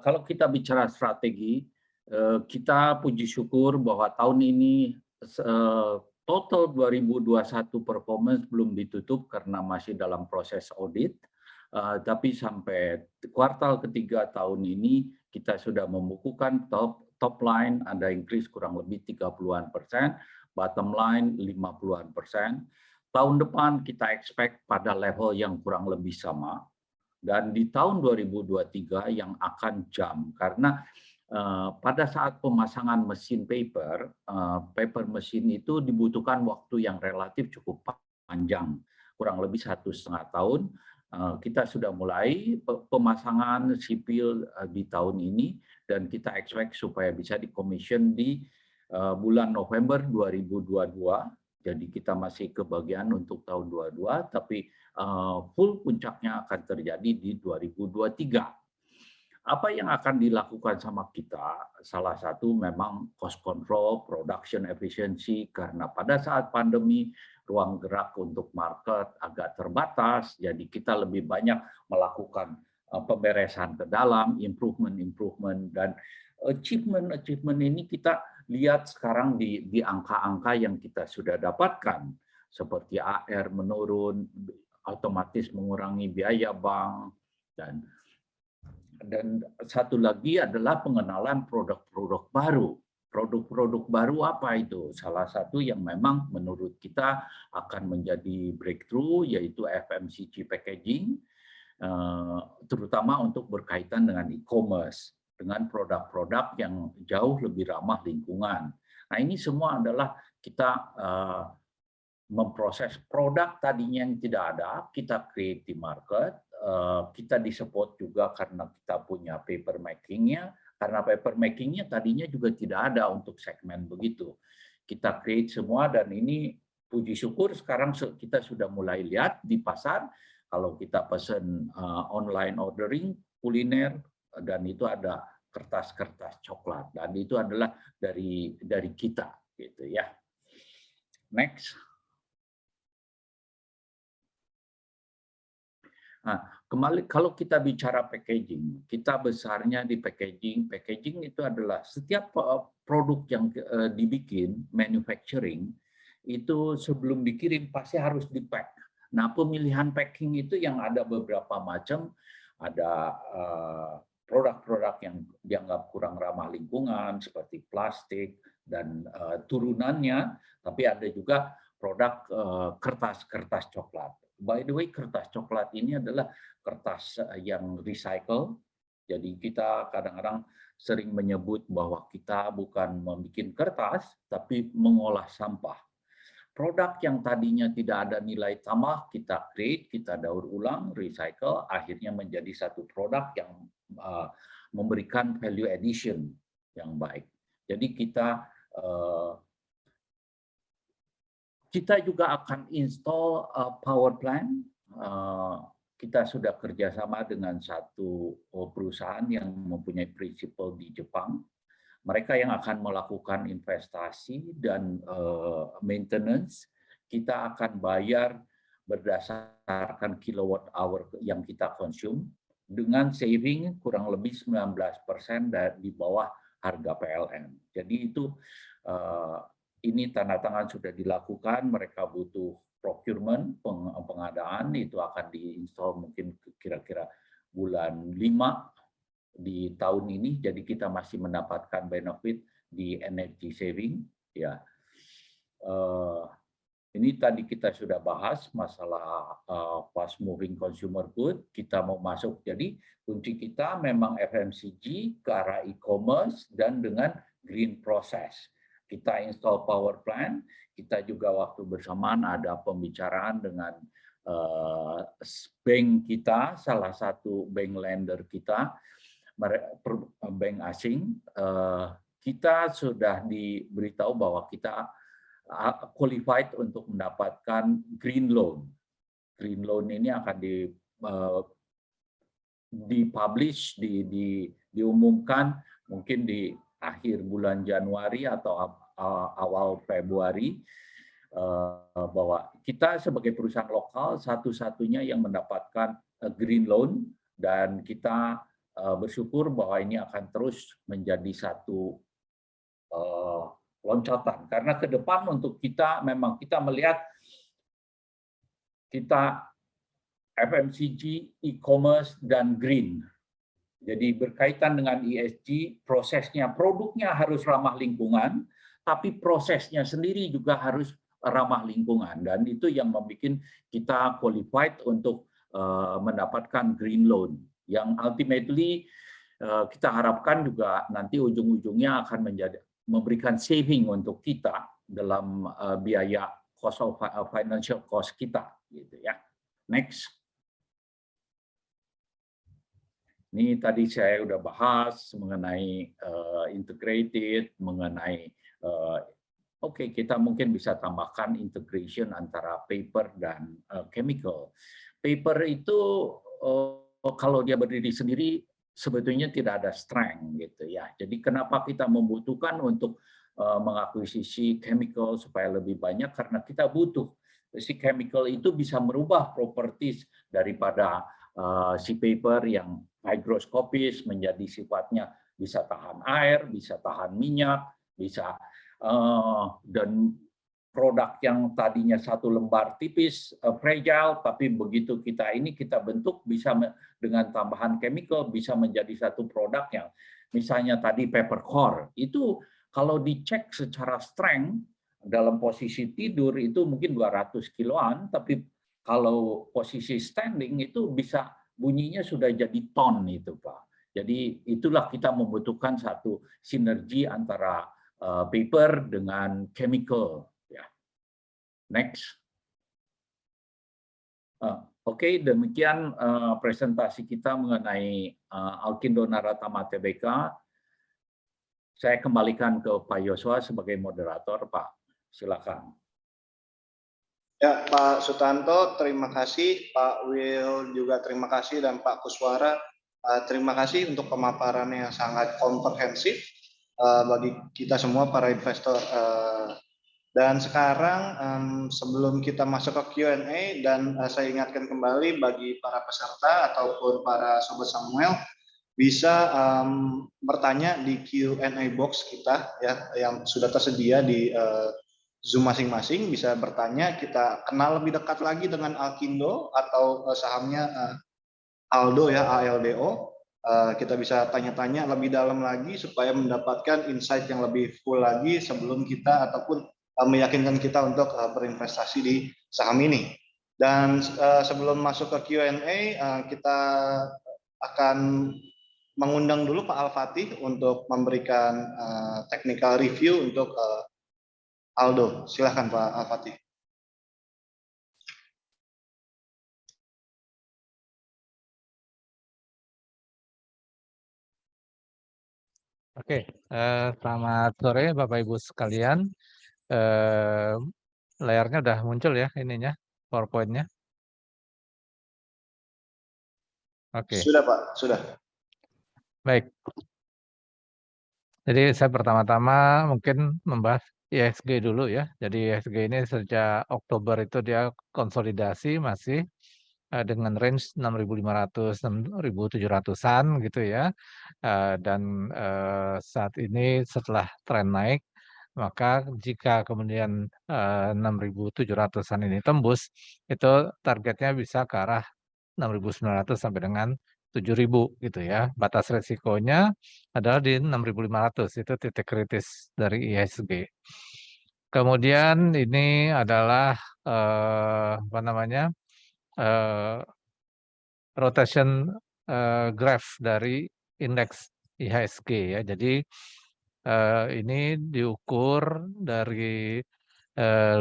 kalau kita bicara strategi, kita puji syukur bahwa tahun ini total 2021 performance belum ditutup karena masih dalam proses audit, tapi sampai kuartal ketiga tahun ini kita sudah membukukan top line ada increase kurang lebih 30-an%, bottom line 50-an%. Tahun depan kita expect pada level yang kurang lebih sama, dan di tahun 2023 yang akan jump karena pada saat pemasangan mesin paper mesin itu dibutuhkan waktu yang relatif cukup panjang, kurang lebih 1,5 tahun. Kita sudah mulai pemasangan sipil di tahun ini dan kita expect supaya bisa di-commission di bulan November 2022. Jadi kita masih kebagian untuk tahun 2022, tapi full puncaknya akan terjadi di 2023. Apa yang akan dilakukan sama kita? Salah satu memang cost control, production efficiency, karena pada saat pandemi ruang gerak untuk market agak terbatas, jadi kita lebih banyak melakukan pemberesan ke dalam, improvement, dan achievement ini kita lihat sekarang di angka-angka yang kita sudah dapatkan, seperti AR menurun, otomatis mengurangi biaya bank, dan satu lagi adalah pengenalan produk-produk baru. Produk-produk baru apa itu? Salah satu yang memang menurut kita akan menjadi breakthrough yaitu FMCG packaging, terutama untuk berkaitan dengan e-commerce, dengan produk-produk yang jauh lebih ramah lingkungan. Nah, ini semua adalah kita memproses produk tadinya yang tidak ada, kita create di market. Kita disupport juga karena kita punya paper making-nya, karena paper making-nya tadinya juga tidak ada untuk segmen begitu. Kita create semua dan ini puji syukur sekarang kita sudah mulai lihat di pasar, kalau kita pesan online ordering kuliner dan itu ada kertas-kertas coklat dan itu adalah dari kita gitu ya. Next. Nah, kembali kalau kita bicara packaging, kita besarnya di packaging. Packaging itu adalah setiap produk yang dibikin, manufacturing, itu sebelum dikirim pasti harus di-pack. Nah, pemilihan packing itu yang ada beberapa macam, ada produk-produk yang dianggap kurang ramah lingkungan, seperti plastik dan turunannya, tapi ada juga produk kertas-kertas coklat. By the way, kertas coklat ini adalah kertas yang recycle. Jadi kita kadang-kadang sering menyebut bahwa kita bukan membuat kertas, tapi mengolah sampah. Produk yang tadinya tidak ada nilai tambah, kita create, kita daur ulang, recycle, akhirnya menjadi satu produk yang memberikan value addition yang baik. Jadi kita juga akan install power plant. Kita sudah kerjasama dengan satu perusahaan yang mempunyai prinsipal di Jepang. Mereka yang akan melakukan investasi dan maintenance. Kita akan bayar berdasarkan kilowatt hour yang kita konsum dengan saving kurang lebih 19% di bawah harga PLN. Jadi itu ini tanda tangan sudah dilakukan, mereka butuh procurement, pengadaan, itu akan diinstal mungkin kira-kira bulan 5 di tahun ini, jadi kita masih mendapatkan benefit di energy saving. Ya, ini tadi kita sudah bahas masalah fast moving consumer good, kita mau masuk, jadi kunci kita memang FMCG ke arah e-commerce dan dengan green process. Kita install power plant, kita juga waktu bersamaan ada pembicaraan dengan bank kita, salah satu bank lender kita, bank asing. Kita sudah diberitahu bahwa kita qualified untuk mendapatkan green loan. Green loan ini akan dipublish, diumumkan mungkin di akhir bulan Januari atau awal Februari, bahwa kita sebagai perusahaan lokal satu-satunya yang mendapatkan green loan, dan kita bersyukur bahwa ini akan terus menjadi satu loncatan, karena ke depan untuk kita memang kita melihat kita FMCG, e-commerce, dan green. Jadi berkaitan dengan ESG, prosesnya, produknya harus ramah lingkungan, tapi prosesnya sendiri juga harus ramah lingkungan, dan itu yang membuat kita qualified untuk mendapatkan green loan, yang ultimately kita harapkan juga nanti ujung-ujungnya akan memberikan saving untuk kita dalam biaya cost of financial cost kita, gitu ya. Next. Ini tadi saya udah bahas mengenai integrated, mengenai oke, kita mungkin bisa tambahkan integration antara paper dan chemical. Paper itu kalau dia berdiri sendiri sebetulnya tidak ada strength, gitu ya. Jadi kenapa kita membutuhkan untuk mengakuisisi chemical supaya lebih banyak, karena kita butuh si chemical itu bisa merubah properties daripada si paper yang hygroskopis menjadi sifatnya bisa tahan air, bisa tahan minyak, bisa dan produk yang tadinya satu lembar tipis, fragile, tapi begitu kita bentuk bisa dengan tambahan chemical bisa menjadi satu produk yang misalnya tadi paper core itu kalau dicek secara strength dalam posisi tidur itu mungkin 200 kiloan, tapi kalau posisi standing itu bisa bunyinya sudah jadi ton itu, Pak. Jadi itulah kita membutuhkan satu sinergi antara paper dengan chemical. Ya. Next. Oke, demikian presentasi kita mengenai Alkindo Naratama Tbk. Saya kembalikan ke Pak Yosua sebagai moderator, Pak. Silakan. Ya, Pak Sutanto, terima kasih. Pak Will juga terima kasih, dan Pak Kuswara, terima kasih untuk pemaparan yang sangat komprehensif bagi kita semua para investor. Dan sekarang sebelum kita masuk ke Q&A, dan saya ingatkan kembali bagi para peserta ataupun para Sobat Samuel, bisa bertanya di Q&A box kita ya yang sudah tersedia di Zoom masing-masing, bisa bertanya, kita kenal lebih dekat lagi dengan Alkindo atau sahamnya Aldo ya, ALDO. Kita bisa tanya-tanya lebih dalam lagi supaya mendapatkan insight yang lebih full lagi sebelum kita ataupun meyakinkan kita untuk berinvestasi di saham ini. Dan sebelum masuk ke Q&A, kita akan mengundang dulu Pak Al-Fatih untuk memberikan technical review untuk Aldo. Silahkan Pak Al-Fatih. Oke, Oke, selamat sore Bapak Ibu sekalian. Eh, Layarnya udah muncul ya ininya, PowerPoint-nya. Oke, Sudah Pak, sudah. baik. Jadi saya pertama-tama mungkin membahas IHSG dulu ya. Jadi IHSG ini sejak Oktober itu dia konsolidasi masih dengan range 6.500, 6.700-an gitu ya. Dan saat ini setelah tren naik, maka jika kemudian 6.700-an ini tembus, itu targetnya bisa ke arah 6.900 sampai dengan 7.000 gitu ya. Batas resikonya adalah di 6.500, itu titik kritis dari IHSG. Kemudian ini adalah apa namanya? Rotation graph dari indeks IHSG ya. Jadi ini diukur dari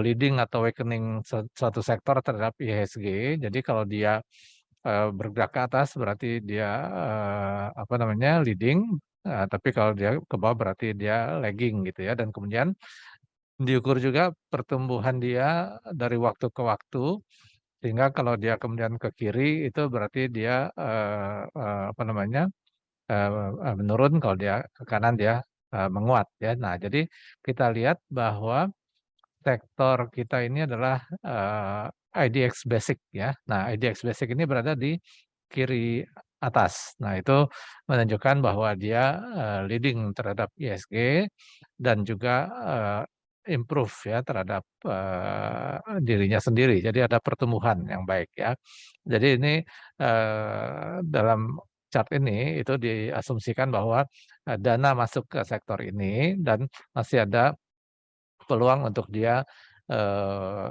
leading atau weakening suatu sektor terhadap IHSG. Jadi kalau dia bergerak ke atas berarti dia apa namanya leading, tapi kalau dia ke bawah berarti dia lagging gitu ya. Dan kemudian diukur juga pertumbuhan dia dari waktu ke waktu. Sehingga kalau dia kemudian ke kiri itu berarti dia apa namanya menurun, kalau dia ke kanan dia menguat ya. Nah, jadi kita lihat bahwa sektor kita ini adalah IDX Basic ya. Nah, IDX Basic ini berada di kiri atas. Nah, itu menunjukkan bahwa dia leading terhadap ISG dan juga improve ya terhadap dirinya sendiri. Jadi ada pertumbuhan yang baik ya. Jadi ini dalam chart ini itu diasumsikan bahwa dana masuk ke sektor ini dan masih ada peluang untuk dia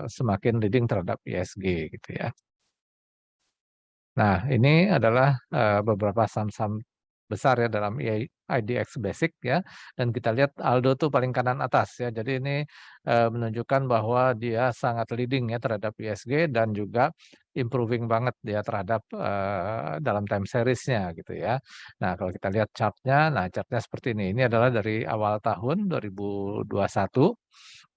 semakin leading terhadap ISG gitu ya. Nah, ini adalah beberapa saham-saham besar ya dalam IDX Basic ya, dan kita lihat Aldo tuh paling kanan atas ya. Jadi ini menunjukkan bahwa dia sangat leading ya terhadap ISG dan juga improving banget dia terhadap dalam time series-nya gitu ya. Nah, kalau kita lihat chart-nya, nah chart-nya seperti ini. Ini adalah dari awal tahun 2021,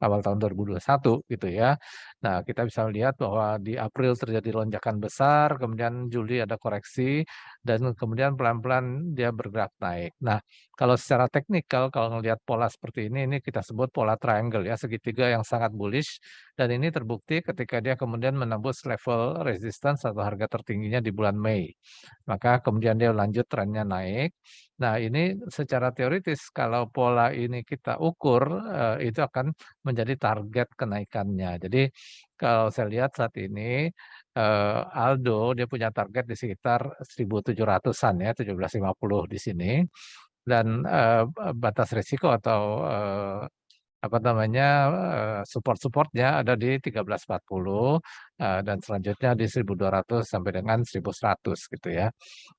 awal tahun 2021 gitu ya. Nah, kita bisa lihat bahwa di April terjadi lonjakan besar, kemudian Juli ada koreksi, dan kemudian pelan-pelan dia bergerak naik. Nah, kalau secara teknikal, kalau melihat pola seperti ini kita sebut pola triangle ya, segitiga yang sangat bullish, dan ini terbukti ketika dia kemudian menembus level resistance atau harga tertingginya di bulan Mei. Maka kemudian dia lanjut trennya naik. Nah, ini secara teoritis kalau pola ini kita ukur, itu akan menjadi target kenaikannya. Jadi kalau saya lihat saat ini Aldo dia punya target di sekitar 1.700-an ya, 1750 di sini. Dan batas risiko atau apa namanya support-supportnya ada di 1340 dan selanjutnya di 1.200 sampai dengan 1.100 gitu ya.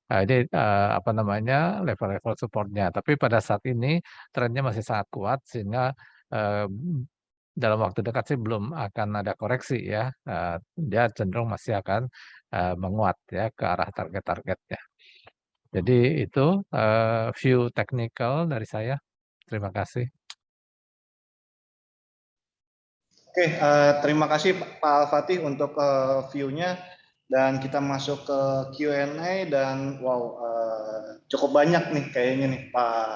Nah, ini apa namanya level-level supportnya. Tapi pada saat ini trennya masih sangat kuat sehingga dalam waktu dekat sih belum akan ada koreksi ya. Dia cenderung masih akan menguat ya ke arah target-targetnya. Jadi itu view technical dari saya. Terima kasih. Oke, terima kasih Pak Al-Fatih untuk view-nya, dan kita masuk ke Q&A. Dan wow, cukup banyak nih kayaknya nih Pak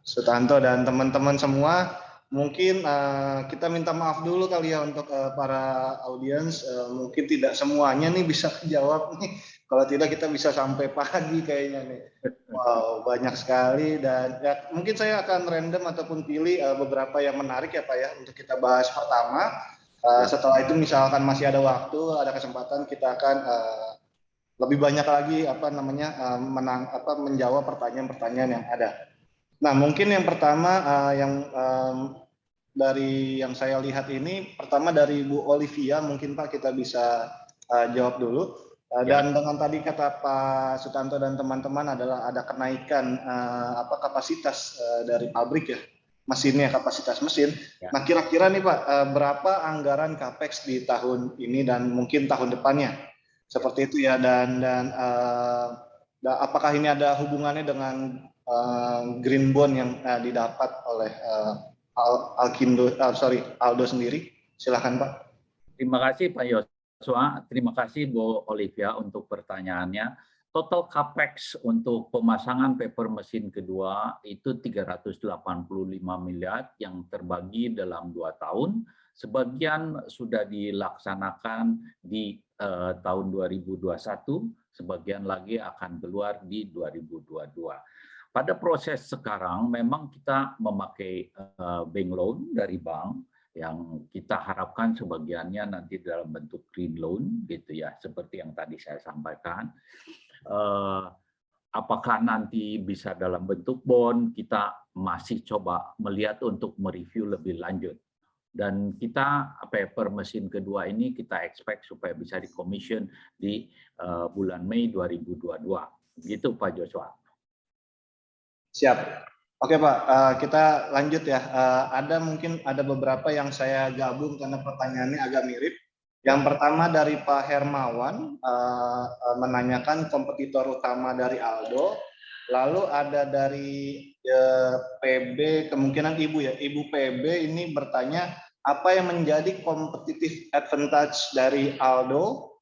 Sutanto dan teman-teman semua. Mungkin kita minta maaf dulu kali ya untuk para audiens, mungkin tidak semuanya nih bisa jawab nih. Kalau tidak kita bisa sampai pagi kayaknya nih. Wow, banyak sekali. Dan ya, mungkin saya akan random ataupun pilih beberapa yang menarik ya Pak ya untuk kita bahas pertama. Setelah itu misalkan masih ada waktu, ada kesempatan, kita akan lebih banyak lagi apa namanya menjawab pertanyaan-pertanyaan yang ada. Nah, mungkin yang pertama yang dari yang saya lihat ini, pertama dari Bu Olivia, mungkin Pak kita bisa jawab dulu. Dan dengan tadi kata Pak Sutanto dan teman-teman adalah ada kenaikan kapasitas dari pabrik ya, mesinnya, kapasitas mesin. Ya. Nah, kira-kira nih Pak, berapa anggaran capex di tahun ini dan mungkin tahun depannya? Seperti itu ya. Dan apakah ini ada hubungannya dengan green bond yang didapat oleh Aldo sendiri? Silakan Pak. Terima kasih Pak Yosua, terima kasih Bu Olivia untuk pertanyaannya. Total capex untuk pemasangan paper mesin kedua itu 385 miliar yang terbagi dalam 2 tahun. Sebagian sudah dilaksanakan di tahun 2021, sebagian lagi akan keluar di 2022. Pada proses sekarang memang kita memakai bank loan dari bank yang kita harapkan sebagiannya nanti dalam bentuk green loan gitu ya, seperti yang tadi saya sampaikan. Apakah nanti bisa dalam bentuk bond, kita masih coba melihat untuk mereview lebih lanjut. Dan kita paper mesin kedua ini kita expect supaya bisa di-commission di bulan Mei 2022. Begitu Pak Joshua. Siap. Oke Pak, kita lanjut ya. Mungkin ada beberapa yang saya gabung karena pertanyaannya agak mirip. Yang pertama dari Pak Hermawan, menanyakan kompetitor utama dari Aldo. Lalu ada dari PB, kemungkinan Ibu ya, Ibu PB ini bertanya, apa yang menjadi competitive advantage dari Aldo?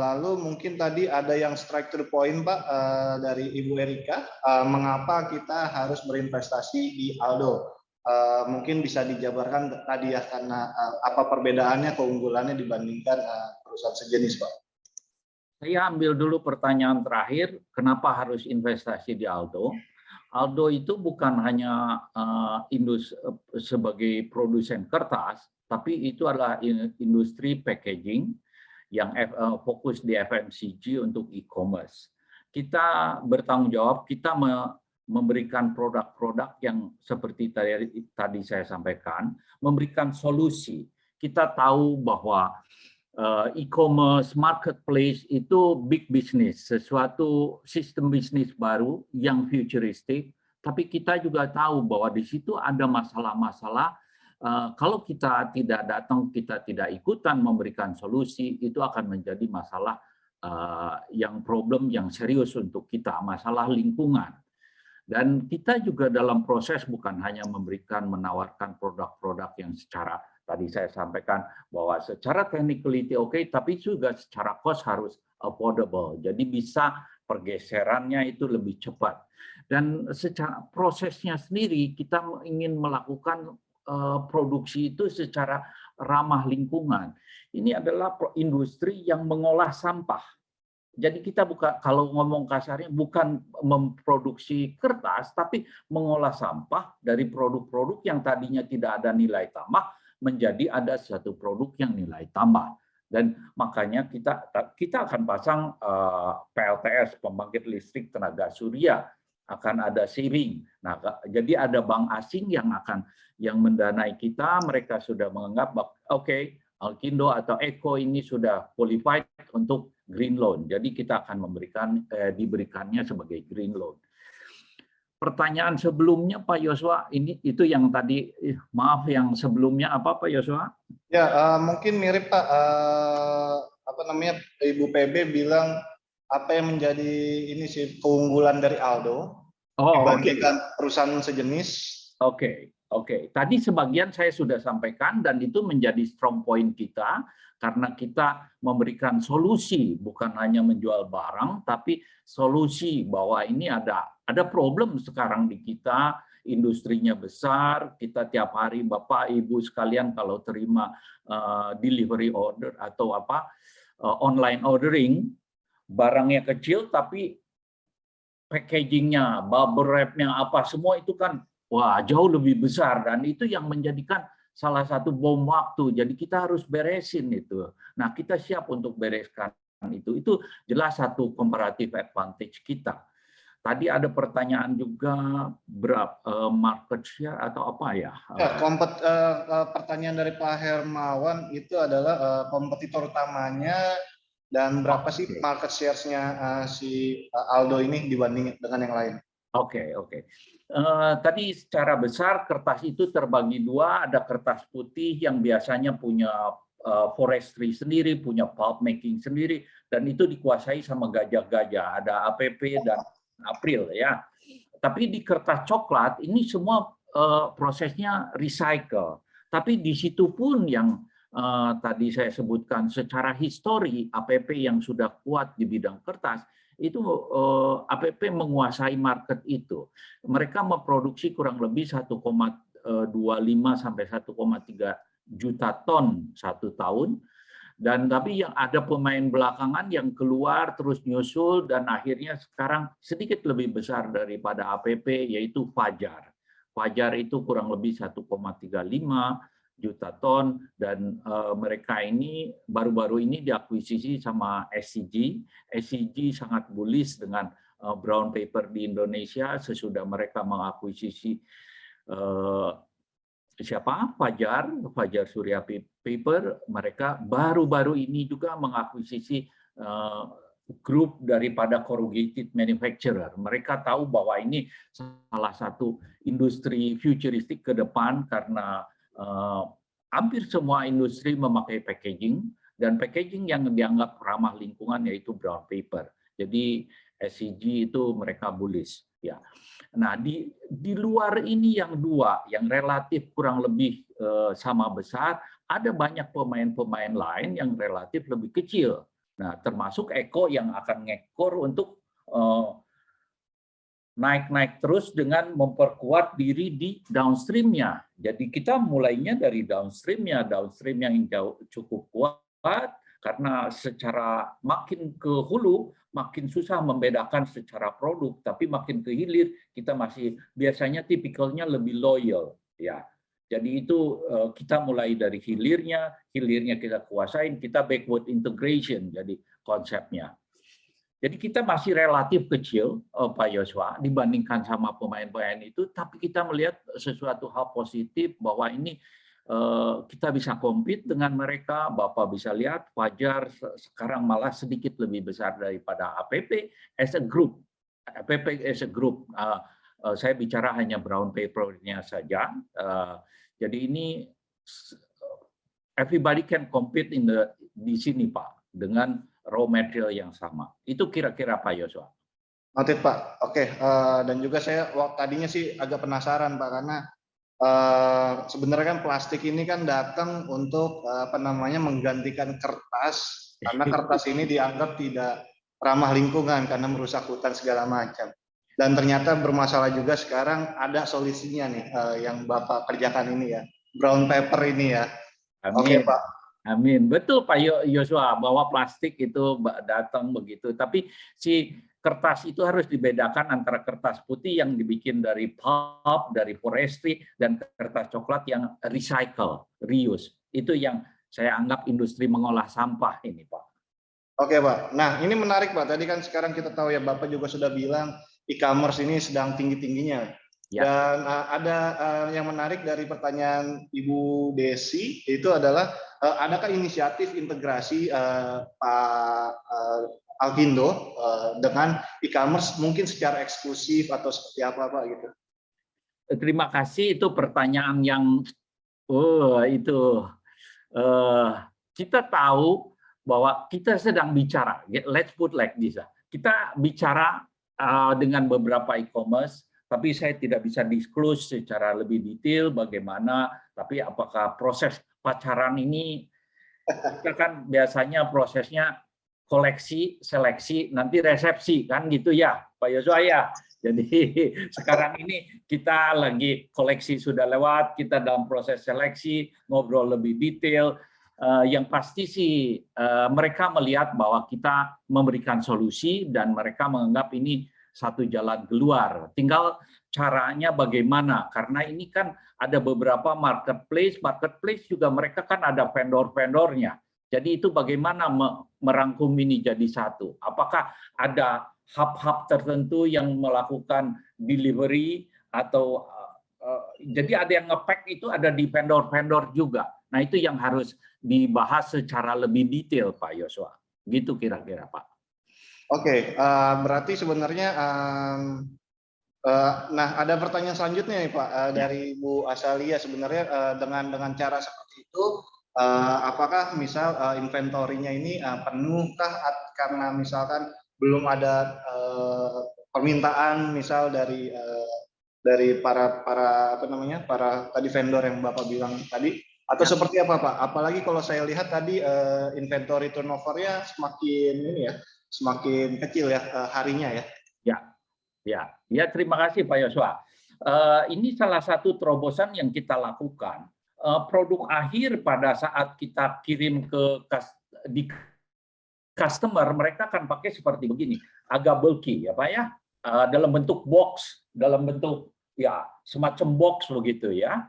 Lalu mungkin tadi ada yang strike to the point Pak, dari Ibu Erika, mengapa kita harus berinvestasi di Aldo? Mungkin bisa dijabarkan tadi ya, karena apa perbedaannya, keunggulannya dibandingkan perusahaan sejenis Pak? Saya ambil dulu pertanyaan terakhir, kenapa harus investasi di Aldo? Aldo itu bukan hanya sebagai produsen kertas, tapi itu adalah industri packaging yang fokus di FMCG untuk e-commerce. Kita bertanggung jawab, kita memberikan produk-produk yang seperti tadi saya sampaikan, memberikan solusi. Kita tahu bahwa e-commerce, marketplace itu big business, sesuatu sistem bisnis baru yang futuristik, tapi kita juga tahu bahwa di situ ada masalah-masalah. Kalau kita tidak datang, kita tidak ikutan memberikan solusi, itu akan menjadi masalah yang problem yang serius untuk kita, masalah lingkungan. Dan kita juga dalam proses bukan hanya menawarkan produk-produk yang secara, tadi saya sampaikan bahwa secara technicality oke, tapi juga secara cost harus affordable. Jadi bisa pergeserannya itu lebih cepat. Dan secara prosesnya sendiri kita ingin melakukan produksi itu secara ramah lingkungan. Ini adalah industri yang mengolah sampah. Jadi kita bukan, kalau ngomong kasarnya, bukan memproduksi kertas, tapi mengolah sampah dari produk-produk yang tadinya tidak ada nilai tambah menjadi ada satu produk yang nilai tambah. Dan makanya kita akan pasang PLTS, pembangkit listrik tenaga surya, akan ada saving. Nah, jadi ada bank asing yang mendanai kita, mereka sudah menganggap oke, Alkindo atau Eko ini sudah qualified untuk green loan. Jadi kita akan diberikannya sebagai green loan. Pertanyaan sebelumnya Pak Yosua, itu yang tadi, maaf yang sebelumnya apa Pak Yosua? Ya, mungkin mirip Pak, Ibu PB bilang apa yang menjadi ini sih keunggulan dari Aldo dibandingkan perusahaan sejenis? Oke. Tadi sebagian saya sudah sampaikan dan itu menjadi strong point kita karena kita memberikan solusi, bukan hanya menjual barang, tapi solusi bahwa ini ada problem sekarang di kita, industrinya besar, kita tiap hari Bapak Ibu sekalian kalau terima delivery order atau online ordering, barangnya kecil tapi packagingnya, bubble wrap-nya semua itu kan jauh lebih besar dan itu yang menjadikan salah satu bom waktu. Jadi kita harus beresin itu. Nah, kita siap untuk bereskan itu. Itu jelas satu comparative advantage kita. Tadi ada pertanyaan juga berapa market share atau apa ya? Pertanyaan dari Pak Hermawan itu adalah kompetitor utamanya dan berapa sih market share-nya si Aldo ini dibanding dengan yang lain? Oke. Tadi secara besar kertas itu terbagi dua, ada kertas putih yang biasanya punya forestry sendiri, punya pulp making sendiri, dan itu dikuasai sama gajah-gajah. Ada APP dan April ya. Tapi di kertas coklat ini semua prosesnya recycle. Tapi di situ pun yang tadi saya sebutkan secara histori APP yang sudah kuat di bidang kertas itu APP menguasai market itu. Mereka memproduksi kurang lebih 1,25 sampai 1,3 juta ton satu tahun. Dan tapi yang ada pemain belakangan yang keluar terus nyusul dan akhirnya sekarang sedikit lebih besar daripada APP yaitu Fajar. Fajar itu kurang lebih 1,35 juta ton dan mereka ini baru-baru ini diakuisisi sama SCG. SCG sangat bullish dengan brown paper di Indonesia sesudah mereka mengakuisisi siapa? Fajar Surya Paper. Mereka baru-baru ini juga mengakuisisi grup daripada corrugated manufacturer. Mereka tahu bahwa ini salah satu industri futuristik ke depan karena hampir semua industri memakai packaging dan packaging yang dianggap ramah lingkungan yaitu brown paper. Jadi SCG itu mereka bullish ya. Nah, di luar ini yang dua, yang relatif kurang lebih sama besar, ada banyak pemain-pemain lain yang relatif lebih kecil. Nah, termasuk Eko yang akan ngekor untuk naik-naik terus dengan memperkuat diri di downstream-nya. Jadi kita mulainya dari downstream-nya, downstream yang cukup kuat, karena secara makin ke hulu, makin susah membedakan secara produk, tapi makin ke hilir kita masih biasanya tipikalnya lebih loyal, ya. Jadi itu kita mulai dari hilirnya kita kuasain, kita backward integration jadi konsepnya. Jadi kita masih relatif kecil, Pak Yosua, dibandingkan sama pemain-pemain itu, tapi kita melihat sesuatu hal positif bahwa ini kita bisa compete dengan mereka. Bapak bisa lihat Fajar sekarang malah sedikit lebih besar daripada APP as a group. APP as a group. Saya bicara hanya brown paper-nya saja. Jadi ini everybody can compete di sini Pak dengan raw material yang sama. Itu kira-kira Pak Yosua. Noted Pak. Oke. Dan juga saya tadinya sih agak penasaran Pak karena sebenarnya kan plastik ini kan datang untuk menggantikan kertas karena kertas ini dianggap tidak ramah lingkungan karena merusak hutan segala macam. Dan ternyata bermasalah juga sekarang ada solusinya nih yang Bapak kerjakan ini ya, brown paper ini ya. Oke Pak. Amin. Betul Pak Yosua bahwa plastik itu datang begitu. Tapi si kertas itu harus dibedakan antara kertas putih yang dibikin dari pulp, dari forestry, dan kertas coklat yang recycle, reuse. Itu yang saya anggap industri mengolah sampah ini Pak. Oke Pak. Nah ini menarik Pak. Tadi kan sekarang kita tahu ya Bapak juga sudah bilang e-commerce ini sedang tinggi-tingginya. Ya. Dan ada yang menarik dari pertanyaan Ibu Desi itu adalah adakah inisiatif integrasi Pak Alkindo dengan e-commerce mungkin secara eksklusif atau seperti apa Pak gitu? Terima kasih, itu pertanyaan yang kita tahu bahwa kita sedang bicara, let's put like this, kita bicara dengan beberapa e-commerce, tapi saya tidak bisa disclose secara lebih detail bagaimana, tapi apakah proses pacaran ini, kita kan biasanya prosesnya koleksi, seleksi, nanti resepsi, kan gitu ya, Pak Yosua ya. Jadi sekarang ini kita lagi koleksi sudah lewat, kita dalam proses seleksi, ngobrol lebih detail. Yang pasti sih mereka melihat bahwa kita memberikan solusi dan mereka menganggap ini satu jalan keluar. Tinggal caranya bagaimana, karena ini kan ada beberapa marketplace juga mereka kan ada vendor-vendornya. Jadi itu bagaimana merangkum ini jadi satu. Apakah ada hub-hub tertentu yang melakukan delivery atau jadi ada yang nge-pack itu ada di vendor-vendor juga. Nah itu yang harus dibahas secara lebih detail Pak Yosua. Gitu kira-kira Pak. Oke, berarti sebenarnya nah ada pertanyaan selanjutnya nih Pak dari Bu Asalia, sebenarnya dengan cara seperti itu apakah misal inventorinya ini penuhkah karena misalkan belum ada permintaan misal dari para tadi vendor yang Bapak bilang tadi, atau Ya. seperti apa Pak? Apalagi kalau saya lihat tadi inventory turnover-nya semakin kecil ya harinya ya. Ya, terima kasih Pak Yosua. Ini salah satu terobosan yang kita lakukan. Produk akhir pada saat kita kirim di customer, mereka akan pakai seperti begini, agak bulky ya Pak ya, dalam bentuk box, dalam bentuk ya semacam box begitu ya.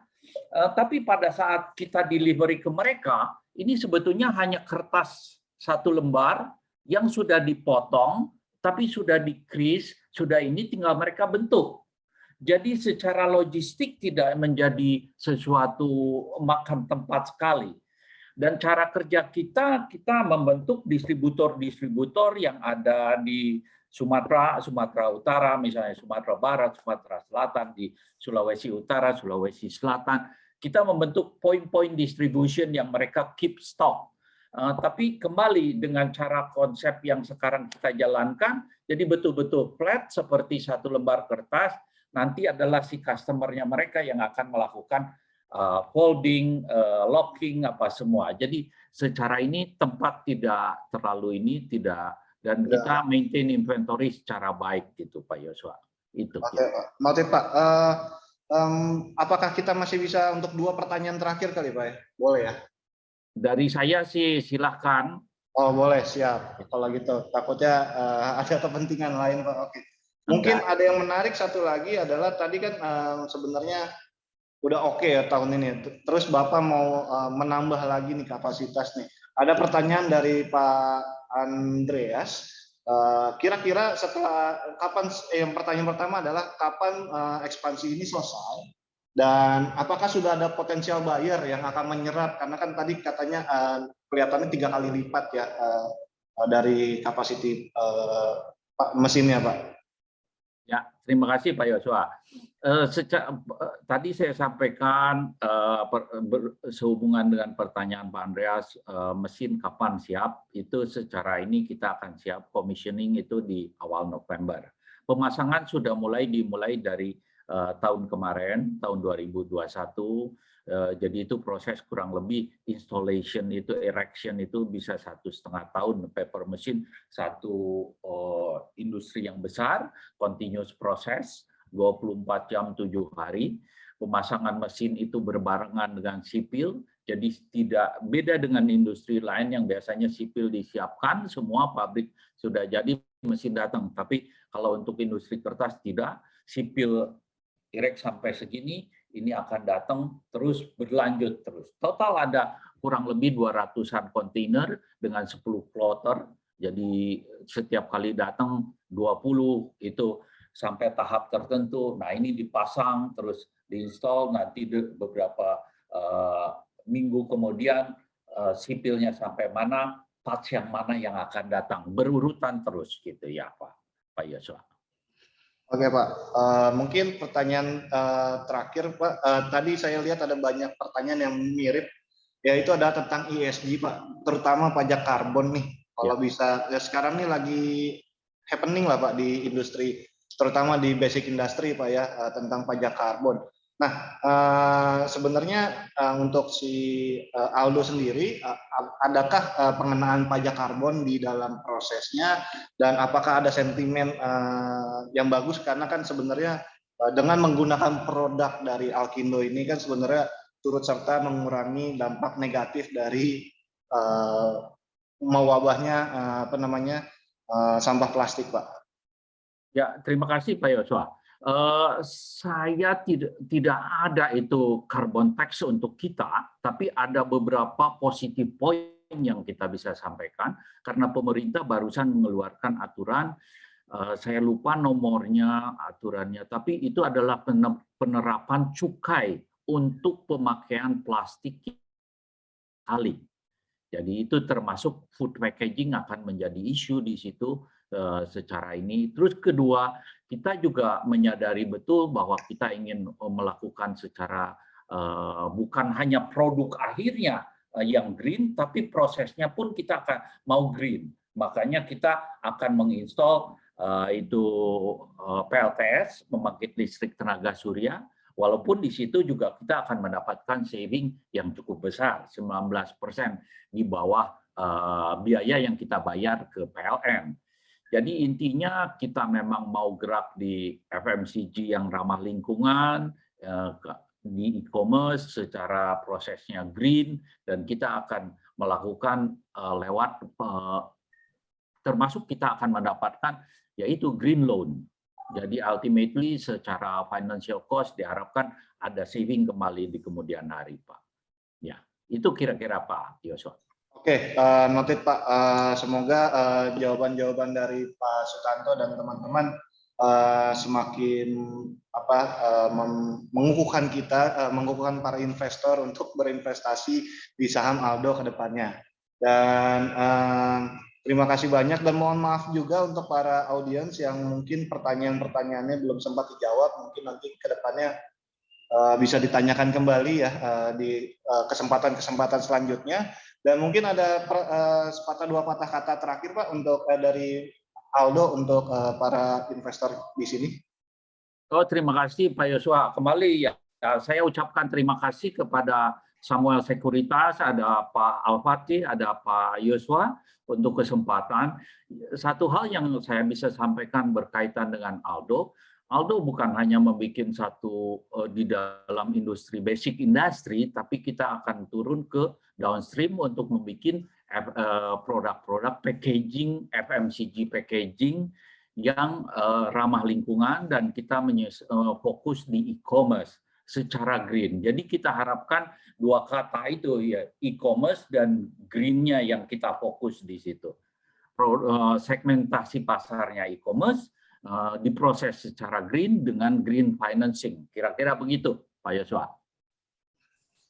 Tapi pada saat kita delivery ke mereka, ini sebetulnya hanya kertas satu lembar yang sudah dipotong, tapi sudah di-crease, sudah ini tinggal mereka bentuk. Jadi secara logistik tidak menjadi sesuatu makan tempat sekali. Dan cara kerja kita membentuk distributor-distributor yang ada di Sumatera Utara, misalnya Sumatera Barat, Sumatera Selatan, di Sulawesi Utara, Sulawesi Selatan. Kita membentuk point-point distribution yang mereka keep stock. Tapi kembali dengan cara konsep yang sekarang kita jalankan, jadi betul-betul flat seperti satu lembar kertas, nanti adalah si customer-nya mereka yang akan melakukan folding, locking, apa semua. Jadi secara ini tempat tidak terlalu dan kita maintain inventory secara baik gitu Pak Yosua. Itu. Oke, Pak. Pak. Apakah kita masih bisa untuk 2 pertanyaan terakhir kali Pak ya? Boleh ya? Dari saya sih silahkan. Oh boleh, siap. Kalau gitu, takutnya ada kepentingan lain Pak. Oke. Mungkin ada yang menarik satu lagi adalah tadi kan sebenarnya udah oke ya tahun ini. Terus Bapak mau menambah lagi nih kapasitas nih. Ada pertanyaan dari Pak Andreas. Kira-kira setelah kapan? Yang pertanyaan pertama adalah kapan ekspansi ini selesai? Dan apakah sudah ada potensial buyer yang akan menyerap? Karena kan tadi katanya kelihatannya 3 kali lipat ya dari kapasiti mesinnya, Pak. Ya, terima kasih Pak Yosua. Tadi saya sampaikan sehubungan dengan pertanyaan Pak Andreas, mesin kapan siap, itu secara ini kita akan siap commissioning itu di awal November. Pemasangan sudah dimulai dari tahun kemarin, tahun 2021. Jadi itu proses kurang lebih installation itu, erection itu bisa 1,5 tahun. Paper machine satu industri yang besar, continuous proses, 24 jam 7 hari. Pemasangan mesin itu berbarengan dengan sipil, jadi tidak beda dengan industri lain yang biasanya sipil disiapkan, semua pabrik sudah jadi, mesin datang. Tapi kalau untuk industri kertas tidak, sipil erek sampai segini, ini akan datang terus berlanjut terus. Total ada kurang lebih 200-an kontainer dengan 10 plotter. Jadi setiap kali datang 20 itu sampai tahap tertentu. Nah, ini dipasang terus diinstal, nanti beberapa minggu kemudian sipilnya sampai mana, parts yang mana yang akan datang, berurutan terus gitu ya Pak Yosua. Oke Pak, mungkin pertanyaan terakhir Pak, tadi saya lihat ada banyak pertanyaan yang mirip, yaitu ada tentang ESG Pak, terutama pajak karbon nih, kalau bisa, ya sekarang nih lagi happening lah Pak di industri, terutama di basic industry Pak ya, tentang pajak karbon. Nah, sebenarnya untuk si Aldo sendiri, adakah pengenaan pajak karbon di dalam prosesnya, dan apakah ada sentimen yang bagus, karena kan sebenarnya dengan menggunakan produk dari Alkindo ini kan sebenarnya turut serta mengurangi dampak negatif dari mewabahnya sampah plastik Pak. Ya, terima kasih Pak Yosua. Saya tidak ada itu carbon tax untuk kita, tapi ada beberapa positif poin yang kita bisa sampaikan karena pemerintah barusan mengeluarkan aturan, saya lupa nomornya, aturannya, tapi itu adalah penerapan cukai untuk pemakaian plastik kali. Jadi itu termasuk food packaging akan menjadi isu di situ secara ini. Terus kedua, kita juga menyadari betul bahwa kita ingin melakukan secara bukan hanya produk akhirnya yang green, tapi prosesnya pun kita akan mau green. Makanya kita akan menginstall itu PLTS, pembangkit listrik tenaga surya, walaupun di situ juga kita akan mendapatkan saving yang cukup besar, 19% di bawah biaya yang kita bayar ke PLN. Jadi intinya kita memang mau gerak di FMCG yang ramah lingkungan, di e-commerce secara prosesnya green, dan kita akan melakukan lewat, termasuk kita akan mendapatkan yaitu green loan. Jadi ultimately secara financial cost diharapkan ada saving kembali di kemudian hari, Pak. Ya, itu kira-kira Pak Yosua. Oke, noted Pak. Semoga jawaban-jawaban dari Pak Sutanto dan teman-teman semakin mengukuhkan kita, mengukuhkan para investor untuk berinvestasi di saham Aldo ke depannya. Dan terima kasih banyak, dan mohon maaf juga untuk para audiens yang mungkin pertanyaan-pertanyaannya belum sempat dijawab. Mungkin nanti ke depannya bisa ditanyakan kembali ya di kesempatan-kesempatan selanjutnya. Dan mungkin ada dua patah kata terakhir Pak untuk dari Aldo untuk para investor di sini. Oh, terima kasih Pak Yosua. Kembali ya, saya ucapkan terima kasih kepada Samuel Sekuritas, ada Pak Al-Fatih, ada Pak Yosua untuk kesempatan. Satu hal yang saya bisa sampaikan berkaitan dengan Aldo bukan hanya membuat satu di dalam industri basic industry, tapi kita akan turun ke downstream untuk membuat produk-produk packaging, FMCG packaging yang ramah lingkungan, dan kita fokus di e-commerce secara green. Jadi kita harapkan dua kata itu ya, e-commerce dan green-nya yang kita fokus di situ. Segmentasi pasarnya e-commerce diproses secara green dengan green financing. Kira-kira begitu, Pak Yosua.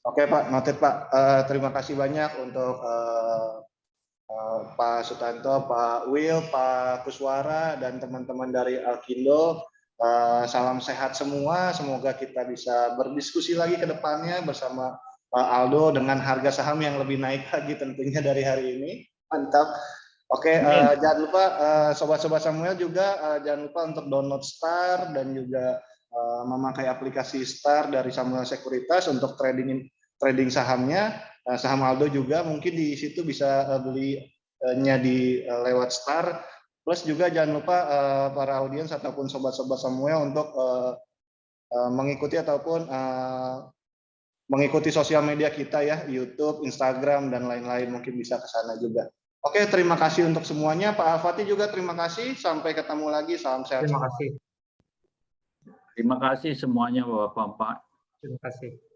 Oke Pak, noted Pak. Terima kasih banyak untuk Pak Sutanto, Pak Will, Pak Kuswara, dan teman-teman dari Alkindo. Salam sehat semua. Semoga kita bisa berdiskusi lagi ke depannya bersama Pak Aldo dengan harga saham yang lebih naik lagi tentunya dari hari ini. Mantap. Oke, jangan lupa sobat-sobat Samuel juga jangan lupa untuk download Star dan juga memakai aplikasi Star dari Samuel Sekuritas untuk trading sahamnya. Saham Aldo juga mungkin di situ bisa belinya di lewat Star. Plus juga jangan lupa para audiens ataupun sobat-sobat Samuel untuk mengikuti ataupun mengikuti sosial media kita ya, YouTube, Instagram, dan lain-lain, mungkin bisa ke sana juga. Oke, terima kasih untuk semuanya. Pak Al-Fatih juga terima kasih. Sampai ketemu lagi. Salam sehat. Terima kasih. Terima kasih semuanya Bapak-Bapak. Terima kasih.